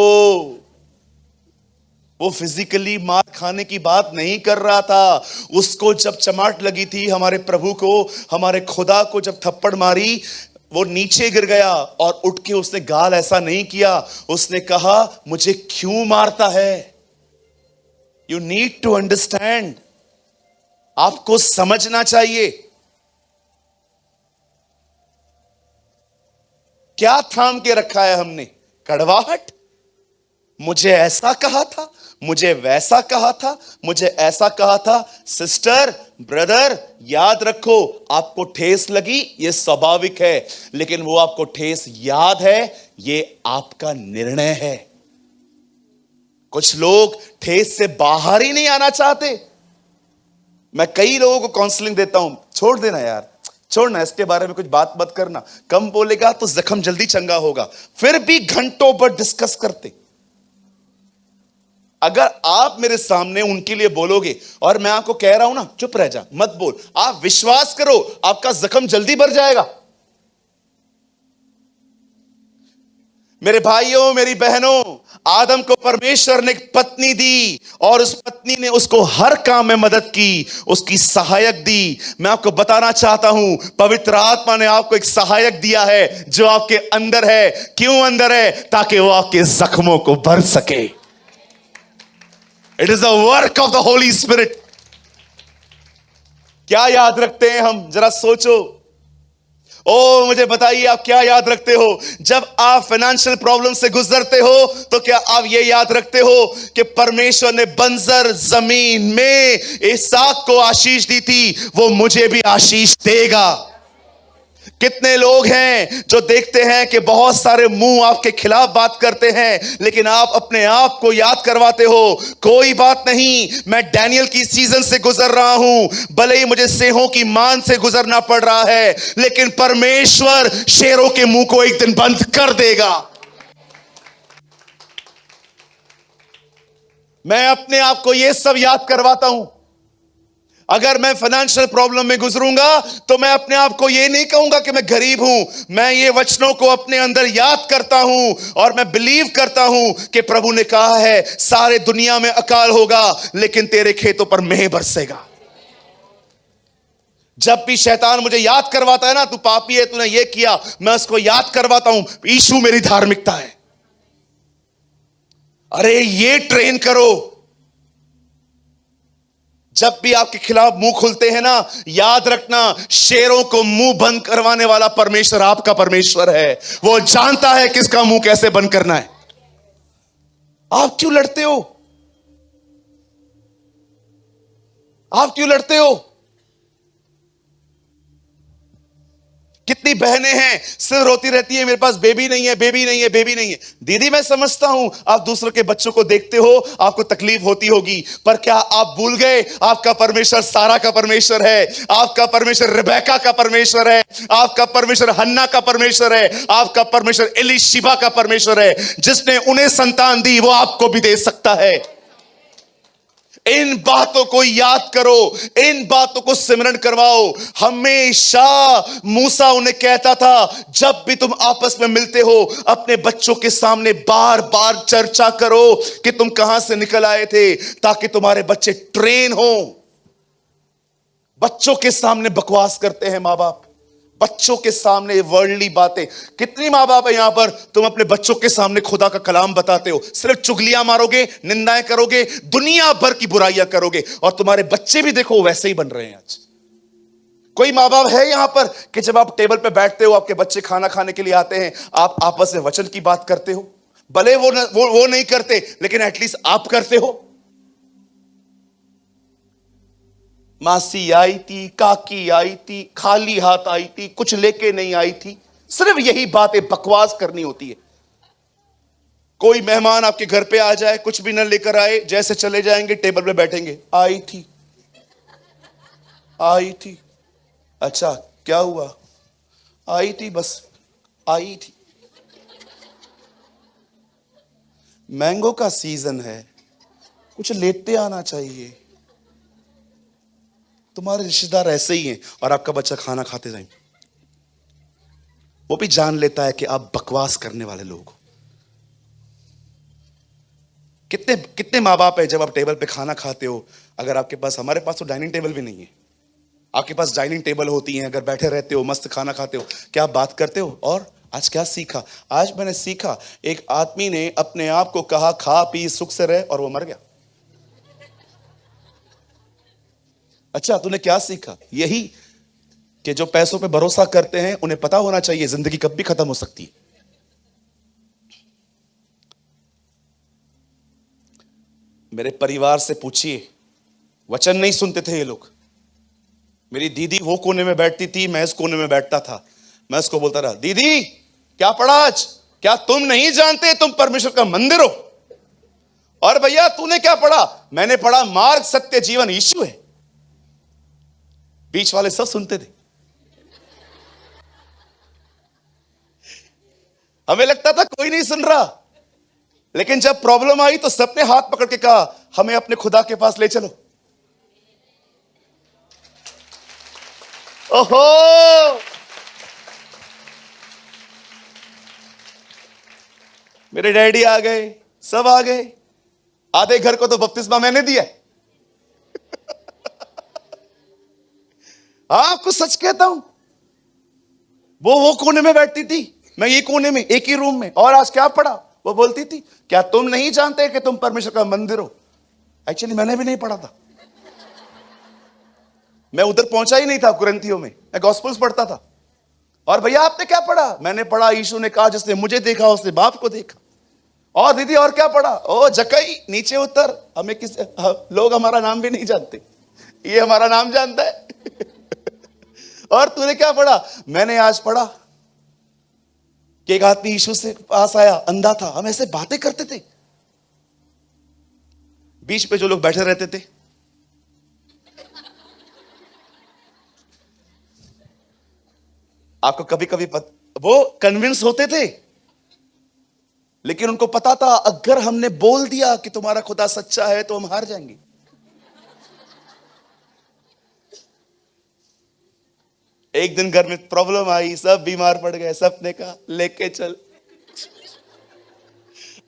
Speaker 1: वो फिजिकली मार खाने की बात नहीं कर रहा था। उसको जब चमाट लगी थी, हमारे प्रभु को, हमारे खुदा को जब थप्पड़ मारी, वो नीचे गिर गया और उठ के उसने गाल ऐसा नहीं किया, उसने कहा मुझे क्यों मारता है। यू नीड टू अंडरस्टैंड, आपको समझना चाहिए। क्या थाम के रखा है हमने? कड़वाहट। मुझे ऐसा कहा था, मुझे वैसा कहा था, मुझे ऐसा कहा था। सिस्टर, ब्रदर, याद रखो, आपको ठेस लगी ये स्वाभाविक है, लेकिन वो आपको ठेस याद है, ये आपका निर्णय है। कुछ लोग ठेस से बाहर ही नहीं आना चाहते। मैं कई लोगों को काउंसलिंग देता हूं, छोड़ देना यार, छोड़ना, इसके बारे में कुछ बात मत करना, कम बोलेगा तो जख्म जल्दी चंगा होगा। फिर भी घंटों पर डिस्कस करते। अगर आप मेरे सामने उनके लिए बोलोगे और मैं आपको कह रहा हूं ना चुप रह जा, मत बोल, आप विश्वास करो आपका जख्म जल्दी भर जाएगा। मेरे भाइयों, मेरी बहनों, आदम को परमेश्वर ने एक पत्नी दी और उस पत्नी ने उसको हर काम में मदद की, उसकी सहायक दी। मैं आपको बताना चाहता हूं, पवित्र आत्मा ने आपको एक सहायक दिया है जो आपके अंदर है। क्यों अंदर है? ताकि वो आपके जख्मों को भर सके। It is the work of the holy spirit. क्या याद रखते हैं हम? जरा सोचो। ओ मुझे बताइए, आप क्या याद रखते हो जब आप फाइनेंशियल प्रॉब्लम से गुजरते हो? तो क्या आप ये याद रखते हो कि परमेश्वर ने बंजर जमीन में इसहाक को आशीष दी थी, वो मुझे भी आशीष देगा? कितने लोग हैं जो देखते हैं कि बहुत सारे मुंह आपके खिलाफ बात करते हैं, लेकिन आप अपने आप को याद करवाते हो, कोई बात नहीं, मैं डैनियल की सीजन से गुजर रहा हूं, भले ही मुझे सिंहों की मान से गुजरना पड़ रहा है, लेकिन परमेश्वर शेरों के मुंह को एक दिन बंद कर देगा। मैं अपने आप को यह सब याद करवाता हूं। अगर मैं फाइनेंशियल प्रॉब्लम में गुजरूंगा तो मैं अपने आप को यह नहीं कहूंगा कि मैं गरीब हूं, मैं ये वचनों को अपने अंदर याद करता हूं और मैं बिलीव करता हूं कि प्रभु ने कहा है सारे दुनिया में अकाल होगा लेकिन तेरे खेतों पर मेह बरसेगा। जब भी शैतान मुझे याद करवाता है ना, तू पापी है, तूने ये किया, मैं उसको याद करवाता हूं, यीशु मेरी धार्मिकता है। अरे ये ट्रेन करो। जब भी आपके खिलाफ मुंह खुलते हैं ना, याद रखना, शेरों को मुंह बंद करवाने वाला परमेश्वर आपका परमेश्वर है। वो जानता है किसका मुंह कैसे बंद करना है। आप क्यों लड़ते हो? आप क्यों लड़ते हो? कितनी बहनें हैं सिर्फ रोती रहती है, मेरे पास बेबी नहीं है, बेबी नहीं है, बेबी नहीं है। दीदी मैं समझता हूं, आप दूसरों के बच्चों को देखते हो, आपको तकलीफ होती होगी, पर क्या आप भूल गए आपका परमेश्वर सारा का परमेश्वर है, आपका परमेश्वर रिबेका का परमेश्वर है, आपका परमेश्वर हन्ना का परमेश्वर है, आपका परमेश्वर एलीशिबा का परमेश्वर है। जिसने उन्हें संतान दी वो आपको भी दे सकता है। इन बातों को याद करो, इन बातों को सिमरन करवाओ हमेशा। मूसा उन्हें कहता था, जब भी तुम आपस में मिलते हो, अपने बच्चों के सामने बार बार चर्चा करो कि तुम कहां से निकल आए थे, ताकि तुम्हारे बच्चे ट्रेन हो। बच्चों के सामने बकवास करते हैं मां बाप, बच्चों के सामने वर्ल्डली बातें। कितनी मां बाप है यहां पर, तुम अपने बच्चों के सामने खुदा का कलाम बताते हो, सिर्फ चुगलियां मारोगे, निंदाएं करोगे, दुनिया भर की बुराइयां करोगे, और तुम्हारे बच्चे भी देखो वैसे ही बन रहे हैं आज। कोई मां बाप है यहां पर कि जब आप टेबल पे बैठते हो, आपके बच्चे खाना खाने के लिए आते हैं, आप आपस में वचन की बात करते हो? भले वो नहीं करते, लेकिन एटलीस्ट आप करते हो। मासी आई थी, काकी आई थी, खाली हाथ आई थी, कुछ लेके नहीं आई थी, सिर्फ यही बातें बकवास करनी होती है। कोई मेहमान आपके घर पे आ जाए, कुछ भी न लेकर आए, जैसे चले जाएंगे टेबल पे बैठेंगे, आई थी, आई थी, अच्छा क्या हुआ, आई थी, बस आई थी। मैंगो का सीजन है, कुछ लेते आना चाहिए। तुम्हारे रिश्तेदार ऐसे ही हैं, और आपका बच्चा खाना खाते जाए, वो भी जान लेता है कि आप बकवास करने वाले लोग हो। कितने कितने माँ बाप है, जब आप टेबल पे खाना खाते हो, अगर आपके पास, हमारे पास तो डाइनिंग टेबल भी नहीं है, आपके पास डाइनिंग टेबल होती है, अगर बैठे रहते हो, मस्त खाना खाते हो, क्या आप बात करते हो? और आज क्या सीखा? आज मैंने सीखा, एक आदमी ने अपने आप को कहा खा पी सुख से रहे, और वो मर गया। अच्छा, तूने क्या सीखा? यही कि जो पैसों पे भरोसा करते हैं उन्हें पता होना चाहिए जिंदगी कब भी खत्म हो सकती है। मेरे परिवार से पूछिए, वचन नहीं सुनते थे ये लोग। मेरी दीदी वो कोने में बैठती थी, मैं इस कोने में बैठता था। मैं उसको बोलता रहा, दीदी क्या पढ़ा आज? क्या तुम नहीं जानते तुम परमेश्वर का मंदिर हो? और भैया तूने क्या पढ़ा? मैंने पढ़ा मार्ग सत्य जीवन यीशु है। बीच वाले सब सुनते थे। हमें लगता था कोई नहीं सुन रहा, लेकिन जब प्रॉब्लम आई तो सबने हाथ पकड़ के कहा, हमें अपने खुदा के पास ले चलो। ओहो, मेरे डैडी आ गए, सब आ गए। आधे घर को तो बपतिस्मा मैंने दिया। आपको सच कहता हूं, वो कोने में बैठती थी, मैं ये कोने में, एक ही रूम में। और आज क्या पढ़ा? वो बोलती थी, क्या तुम नहीं जानते कि तुम परमेश्वर का मंदिर हो? एक्चुअली मैंने भी नहीं पढ़ा था, मैं उधर पहुंचा ही नहीं था कुरिन्थियों में, मैं गॉस्पेल्स पढ़ता था। और भैया आपने क्या पढ़ा? मैंने पढ़ा, यीशु ने कहा जिसने मुझे देखा उसने बाप को देखा। और दीदी और क्या पढ़ा? ओ जकई नीचे उतर, हमें लोग हमारा नाम भी नहीं जानते, ये हमारा नाम जानता है। और तूने क्या पढ़ा? मैंने आज पढ़ा कि एक आदमी यीशु से पास आया, अंधा था। हम ऐसे बातें करते थे, बीच पे जो लोग बैठे रहते थे, आपको कभी कभी वो कन्विंस होते थे, लेकिन उनको पता था अगर हमने बोल दिया कि तुम्हारा खुदा सच्चा है तो हम हार जाएंगे। एक दिन घर में प्रॉब्लम आई, सब बीमार पड़ गए, सबने कहा लेके चल,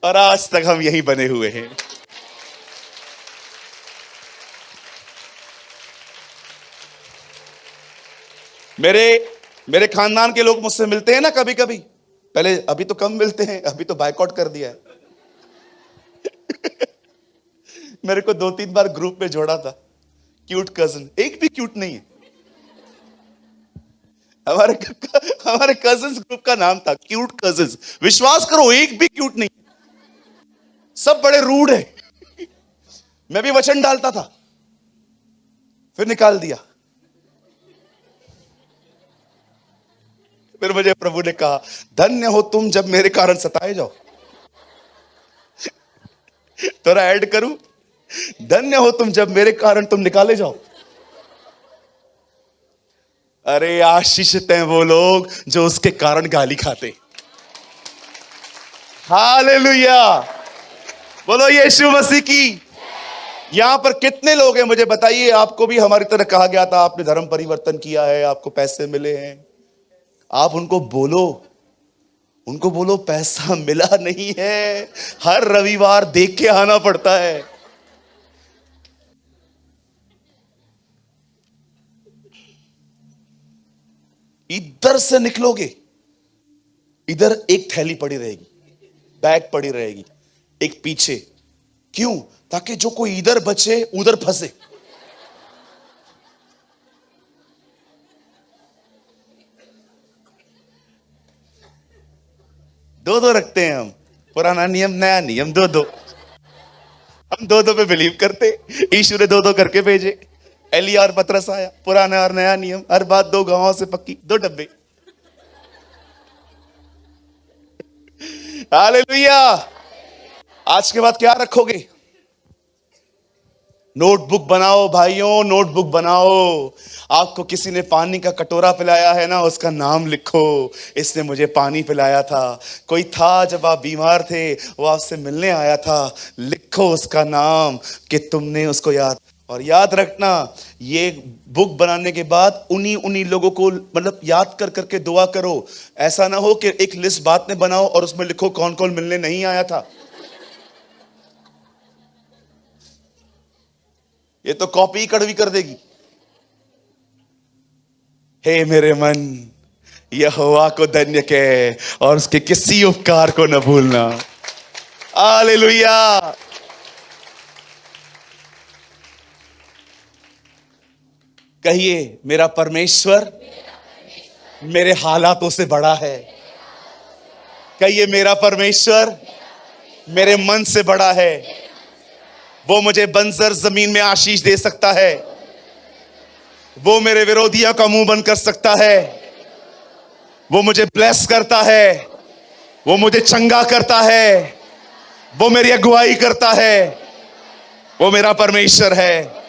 Speaker 1: और आज तक हम यही बने हुए हैं। मेरे मेरे खानदान के लोग मुझसे मिलते हैं ना कभी कभी, पहले अभी तो कम मिलते हैं, अभी तो बायकॉट कर दिया है। मेरे को 2-3 बार ग्रुप में जोड़ा था, क्यूट कजन, एक भी क्यूट नहीं है। हमारे हमारे कजन्स ग्रुप का नाम था क्यूट कजन्स। विश्वास करो एक भी क्यूट नहीं, सब बड़े रूड है। मैं भी वचन डालता था, फिर निकाल दिया। फिर मुझे प्रभु ने कहा, धन्य हो तुम जब मेरे कारण सताए जाओ। थोड़ा ऐड करूं, धन्य हो तुम जब मेरे कारण तुम निकाले जाओ। अरे आशीषित हैं वो लोग जो उसके कारण गाली खाते। हालेलुया, बोलो यीशु मसीह की। यहां पर कितने लोग हैं मुझे बताइए, आपको भी हमारी तरह कहा गया था, आपने धर्म परिवर्तन किया है, आपको पैसे मिले हैं। आप उनको बोलो पैसा मिला नहीं है, हर रविवार देख के आना पड़ता है। इधर से निकलोगे, इधर एक थैली पड़ी रहेगी, बैग पड़ी रहेगी, एक पीछे। क्यों? ताकि जो कोई इधर बचे उधर फंसे। दो दो रखते हैं हम, पुराना नियम नया नियम, दो दो। हम दो दो पे बिलीव करते। यीशु ने दो दो करके भेजे। एलिया और पतरस आया, पुराना और नया नियम, हर बात दो गांवों से पक्की, दो डब्बे। हालेलुया। आज के बाद क्या रखोगे? नोटबुक बनाओ भाइयों, नोटबुक बनाओ। आपको किसी ने पानी का कटोरा पिलाया है ना, उसका नाम लिखो, इसने मुझे पानी पिलाया था। कोई था जब आप बीमार थे, वो आपसे मिलने आया था, लिखो उसका नाम कि तुमने उसको याद। और याद रखना, ये बुक बनाने के बाद उन्हीं उन्हीं लोगों को मतलब याद कर करके दुआ करो। ऐसा ना हो कि एक लिस्ट बाद में बनाओ और उसमें लिखो कौन कौन मिलने नहीं आया था। ये तो कॉपी कड़वी कर देगी। हे मेरे मन, यहोवा को धन्य कह और उसके किसी उपकार को न भूलना। हालेलुया। कहिए, मेरा परमेश्वर मेरे हालातों से बड़ा है। कहिए, मेरा परमेश्वर मेरे मन से बड़ा है। वो मुझे बंजर जमीन में आशीष दे सकता है, वो मेरे विरोधियों का मुंह बंद कर सकता है, वो मुझे ब्लेस करता है, वो मुझे चंगा करता है, वो मेरी अगुवाई करता है। वो मेरा परमेश्वर है।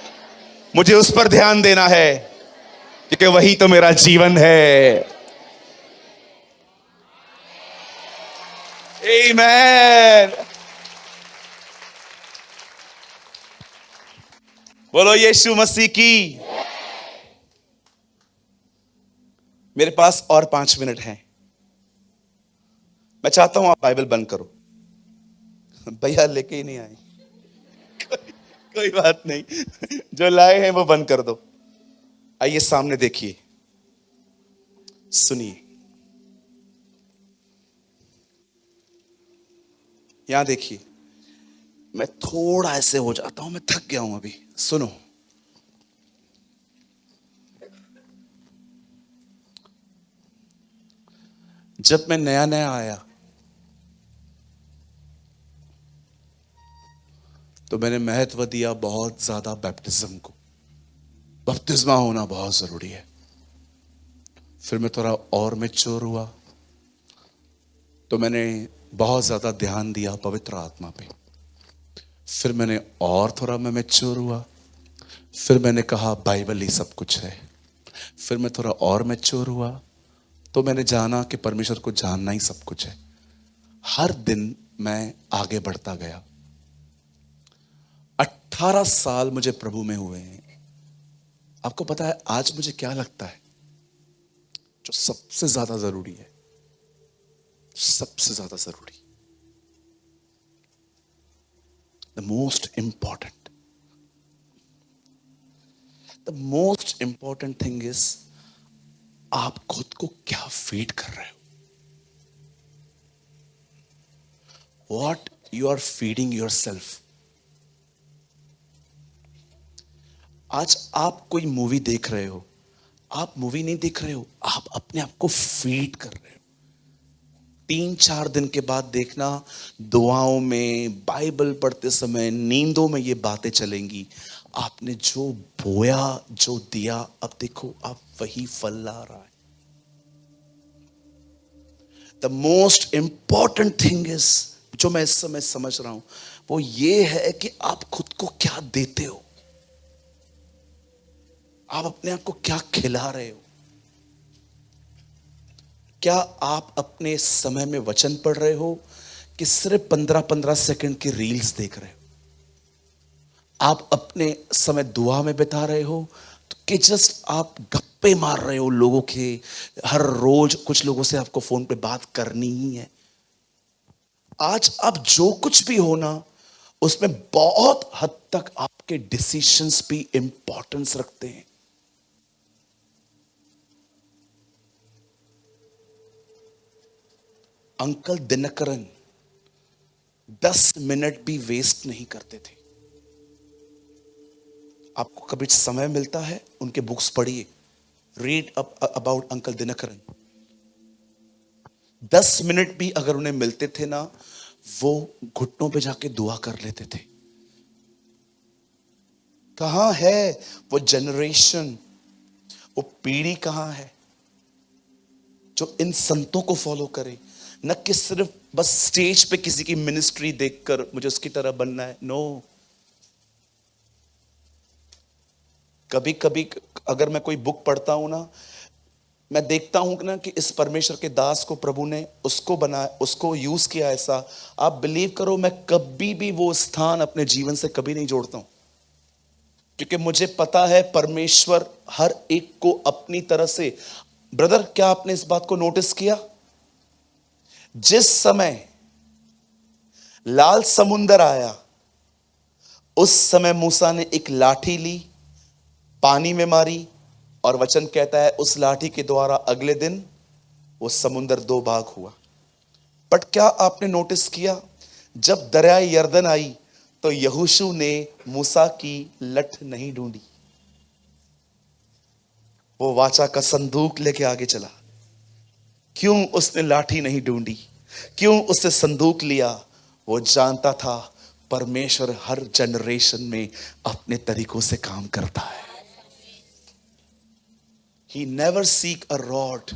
Speaker 1: मुझे उस पर ध्यान देना है क्योंकि वही तो मेरा जीवन है। आमीन। बोलो यीशु मसीह की। मेरे पास और 5 मिनट हैं। मैं चाहता हूं आप बाइबल बंद करो। भैया लेके ही नहीं आए। कोई बात नहीं, जो लाए हैं वो बंद कर दो। आइए सामने देखिए, सुनिए। यहां देखिए, मैं थोड़ा ऐसे हो जाता हूं, मैं थक गया हूं अभी। सुनो, जब मैं नया नया आया तो मैंने महत्व दिया बहुत ज्यादा बैप्टिज्म को। बपतिस्मा होना बहुत जरूरी है। फिर मैं थोड़ा और मैच्योर हुआ तो मैंने बहुत ज्यादा ध्यान दिया पवित्र आत्मा पे। फिर मैंने और थोड़ा मैं मैच्योर हुआ, फिर मैंने कहा बाइबल ही सब कुछ है। फिर मैं थोड़ा और मैच्योर हुआ तो मैंने जाना कि परमेश्वर को जानना ही सब कुछ है। हर दिन मैं आगे बढ़ता गया। 18 साल मुझे प्रभु में हुए हैं। आपको पता है आज मुझे क्या लगता है जो सबसे ज्यादा जरूरी है? सबसे ज्यादा जरूरी, the most important thing is आप खुद को क्या फीड कर रहे हो? What you are feeding yourself? आज आप कोई मूवी देख रहे हो, आप मूवी नहीं देख रहे हो, आप अपने आप को फीड कर रहे हो। 3-4 दिन के बाद देखना, दुआओं में, बाइबल पढ़ते समय, नींदों में ये बातें चलेंगी। आपने जो बोया, जो दिया, अब देखो आप वही फल ला रहा है। The most important thing is, जो मैं इस समय समझ रहा हूं, वो ये है कि आप खुद को क्या देते हो, आप अपने आप को क्या खिला रहे हो। क्या आप अपने समय में वचन पढ़ रहे हो कि सिर्फ 15-15 सेकंड की रील्स देख रहे हो? आप अपने समय दुआ में बिता रहे हो तो कि जस्ट आप गप्पे मार रहे हो लोगों के? हर रोज कुछ लोगों से आपको फोन पे बात करनी ही है। आज आप जो कुछ भी हो ना, उसमें बहुत हद तक आपके डिसीजंस भी इंपॉर्टेंस रखते हैं। अंकल दिनकरन 10 मिनट भी वेस्ट नहीं करते थे। आपको कभी समय मिलता है, उनके बुक्स पढ़िए, read about uncle Dinakaran. 10 minute भी अगर उन्हें मिलते थे ना, वो घुटनों पे जाके दुआ कर लेते थे। कहां है वो जनरेशन, वो पीढ़ी कहां है जो इन संतों को फॉलो करे? न कि सिर्फ बस स्टेज पे किसी की मिनिस्ट्री देखकर मुझे उसकी तरह बनना है। नो, कभी कभी अगर मैं कोई बुक पढ़ता हूं ना, मैं देखता हूं ना कि इस परमेश्वर के दास को प्रभु ने उसको बनाया, उसको यूज किया ऐसा, आप बिलीव करो मैं कभी भी वो स्थान अपने जीवन से कभी नहीं जोड़ता हूं, क्योंकि मुझे पता है परमेश्वर हर एक को अपनी तरह से। ब्रदर, क्या आपने इस बात को नोटिस किया? जिस समय लाल समुंदर आया, उस समय मूसा ने एक लाठी ली, पानी में मारी, और वचन कहता है उस लाठी के द्वारा अगले दिन वो समुंदर 2 भाग हुआ। बट क्या आपने नोटिस किया, जब दरियाए यरदन आई तो यहोशू ने मूसा की लठ नहीं ढूंढी, वो वाचा का संदूक लेके आगे चला। क्यों उसने लाठी नहीं ढूंढी? क्यों उसने संदूक लिया? वो जानता था परमेश्वर हर जनरेशन में अपने तरीकों से काम करता है। He never seek a rod.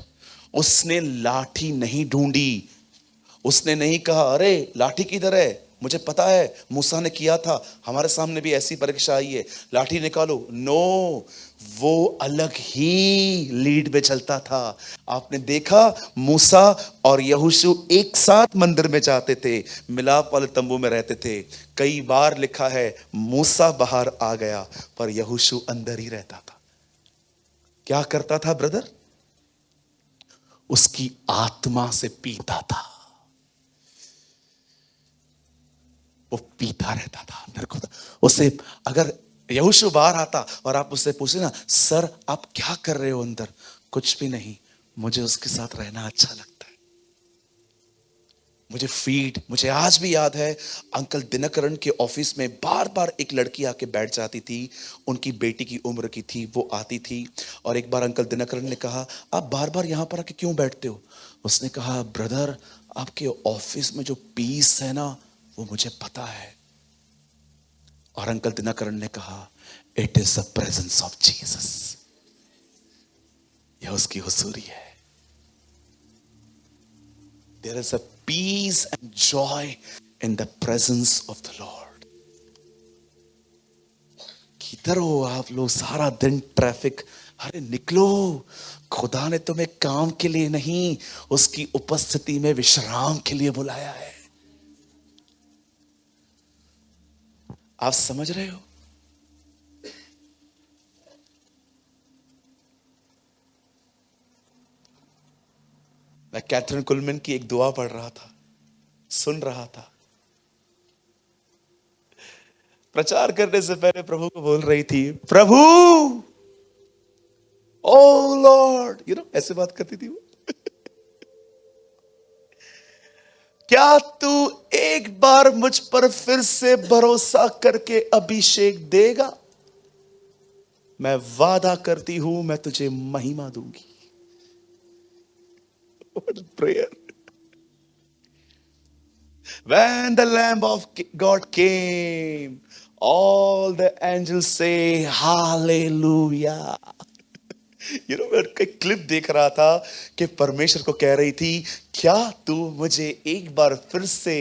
Speaker 1: उसने लाठी नहीं ढूंढी। उसने नहीं कहा अरे लाठी किधर है, मुझे पता है मूसा ने किया था, हमारे सामने भी ऐसी परीक्षा आई है, लाठी निकालो। नो, वो अलग ही लीड में चलता था। आपने देखा मूसा और यहोशू एक साथ मंदिर में जाते थे, मिलाप वाले तंबू में रहते थे। कई बार लिखा है मूसा बाहर आ गया पर यहोशू अंदर ही रहता था। क्या करता था ब्रदर? उसकी आत्मा से पीता था, वो पीता रहता था अंदर को। उसे अगर यहोशू बाहर आता और आप उससे पूछे ना, सर आप क्या कर रहे हो अंदर? कुछ भी नहीं, मुझे उसके साथ रहना अच्छा लगता है, मुझे फीड। मुझे आज भी याद है अंकल दिनकरन के ऑफिस में बार बार एक लड़की आके बैठ जाती थी, उनकी बेटी की उम्र की थी, वो आती थी। और एक बार अंकल दिनकरन ने कहा आप बार बार यहां पर आके क्यों बैठते हो? उसने कहा ब्रदर, आपके ऑफिस में जो पीस है ना, वो मुझे पता है। और अंकल दिनकरन ने कहा it is the presence of Jesus, यह उसकी हुजूरी है। There is a peace and joy in the presence of the Lord. किधर हो आप लोग? सारा दिन ट्रैफिक, अरे निकलो, खुदा ने तुम्हें काम के लिए नहीं, उसकी उपस्थिति में विश्राम के लिए बुलाया है। आप समझ रहे हो? मैं कैथरीन कुलमैन की एक दुआ पढ़ रहा था, सुन रहा था। प्रचार करने से पहले प्रभु को बोल रही थी, प्रभु ओ लॉर्ड, ऐसे बात करती थी वो। क्या तू एक बार मुझ पर फिर से भरोसा करके अभिषेक देगा? मैं वादा करती हूं मैं तुझे महिमा दूंगी। What a prayer. When the Lamb of God came, all the angels say hallelujah. मैं एक क्लिप देख रहा था कि परमेश्वर को कह रही थी, क्या तू मुझे एक बार फिर से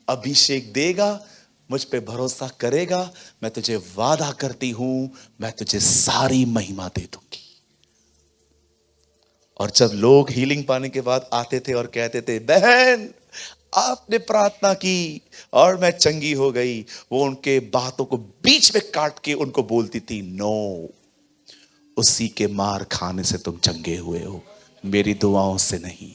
Speaker 1: अभिषेक देगा, मुझ पे भरोसा करेगा? मैं तुझे वादा करती हूं मैं तुझे सारी महिमा दे दूंगी। और जब लोग हीलिंग पाने के बाद आते थे और कहते थे, बहन आपने प्रार्थना की और मैं चंगी हो गई, वो उनके बातों को बीच में काट के उनको बोलती थी, नो, उसी के मार खाने से तुम चंगे हुए हो, मेरी दुआओं से नहीं।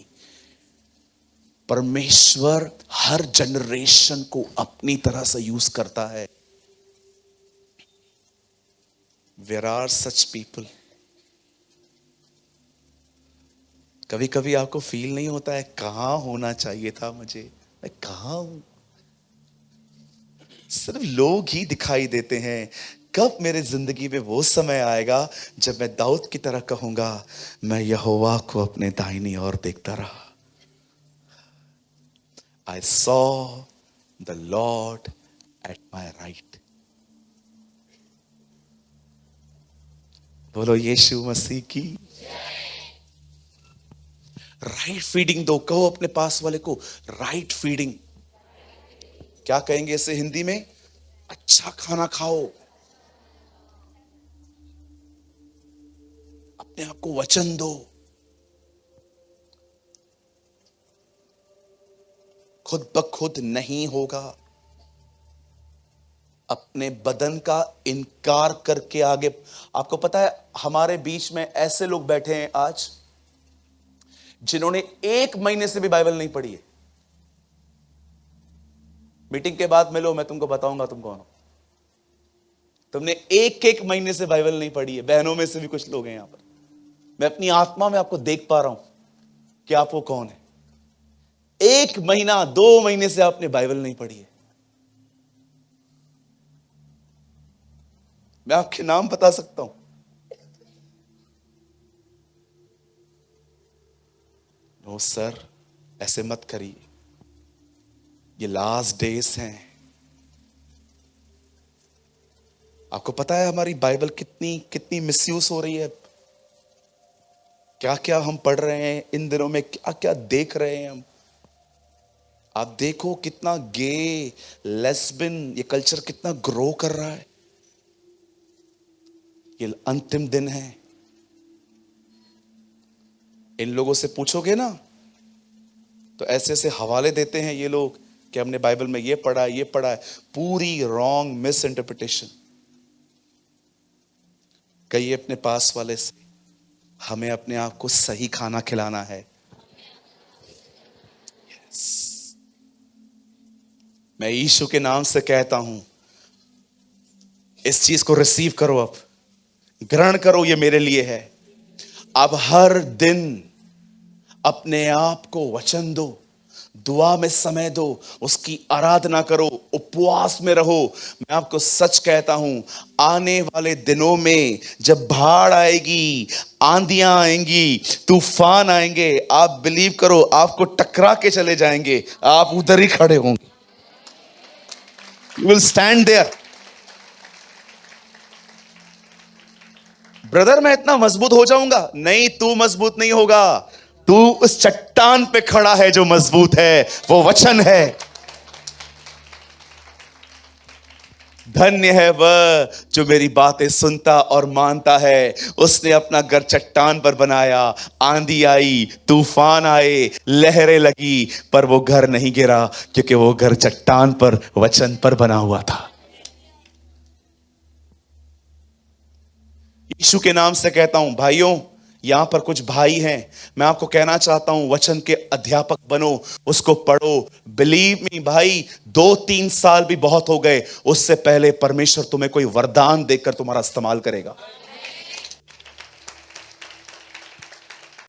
Speaker 1: परमेश्वर हर जनरेशन को अपनी तरह से यूज करता है। There are such people. कभी कभी आपको फील नहीं होता है कहां होना चाहिए था मुझे, मैं कहां हूं? सिर्फ लोग ही दिखाई देते हैं। कब मेरे जिंदगी में वो समय आएगा जब मैं दाऊद की तरह कहूंगा, मैं यहोवा को अपने दाहिनी ओर देखता रहा। I saw the Lord at my right. बोलो यीशु मसीह की। राइट फीडिंग दो, कहो अपने पास वाले को, राइट फीडिंग। क्या कहेंगे इसे हिंदी में? अच्छा खाना खाओ, अपने आप को वचन दो। खुद ब खुद नहीं होगा। अपने बदन का इनकार करके आगे। आपको पता है हमारे बीच में ऐसे लोग बैठे हैं आज जिन्होंने 1 महीने से भी बाइबल नहीं पढ़ी है। मीटिंग के बाद मिलो, मैं तुमको बताऊंगा तुम कौन हो। तुमने 1 महीने से बाइबल नहीं पढ़ी है। बहनों में से भी कुछ लोग हैं यहां पर, मैं अपनी आत्मा में आपको देख पा रहा हूं कि आप वो कौन है। 1 महीना 2 महीने से आपने बाइबल नहीं पढ़ी है। मैं आपके नाम बता सकता हूं। नो सर, ऐसे मत करिए, ये लास्ट डेज हैं। आपको पता है हमारी बाइबल कितनी मिसयूज हो रही है। क्या क्या हम पढ़ रहे हैं इन दिनों में, क्या क्या देख रहे हैं हम। आप देखो कितना गे, लेस्बियन, ये कल्चर कितना ग्रो कर रहा है। ये अंतिम दिन है। इन लोगों से पूछोगे ना तो ऐसे ऐसे हवाले देते हैं ये लोग कि हमने बाइबल में ये पढ़ा है, ये पढ़ा है। पूरी रॉन्ग मिस इंटरप्रिटेशन। कहिए अपने पास वाले से, हमें अपने आप को सही खाना खिलाना है। मैं यीशु के नाम से कहता हूं, इस चीज को रिसीव करो, अब ग्रहण करो, ये मेरे लिए है। अब हर दिन अपने आप को वचन दो, दुआ में समय दो, उसकी आराधना करो, उपवास में रहो। मैं आपको सच कहता हूं, आने वाले दिनों में जब बाढ़ आएगी, आंधियां आएंगी, तूफान आएंगे, आप बिलीव करो आपको टकरा के चले जाएंगे, आप उधर ही खड़े होंगे। You will stand there. Brother मैं इतना मजबूत हो जाऊंगा? नहीं, तू मजबूत नहीं होगा। तू उस चट्टान पे खड़ा है जो मजबूत है, वो वचन है। धन्य है वह जो मेरी बातें सुनता और मानता है। उसने अपना घर चट्टान पर बनाया, आंधी आई, तूफान आए, लहरें लगी, पर वो घर नहीं गिरा, क्योंकि वो घर चट्टान पर, वचन पर बना हुआ था। यीशु के नाम से कहता हूं भाइयों, यहां पर कुछ भाई हैं, मैं आपको कहना चाहता हूं, वचन के अध्यापक बनो, उसको पढ़ो। बिलीव मी भाई, 2-3 साल भी बहुत हो गए, उससे पहले परमेश्वर तुम्हें कोई वरदान देकर तुम्हारा इस्तेमाल करेगा।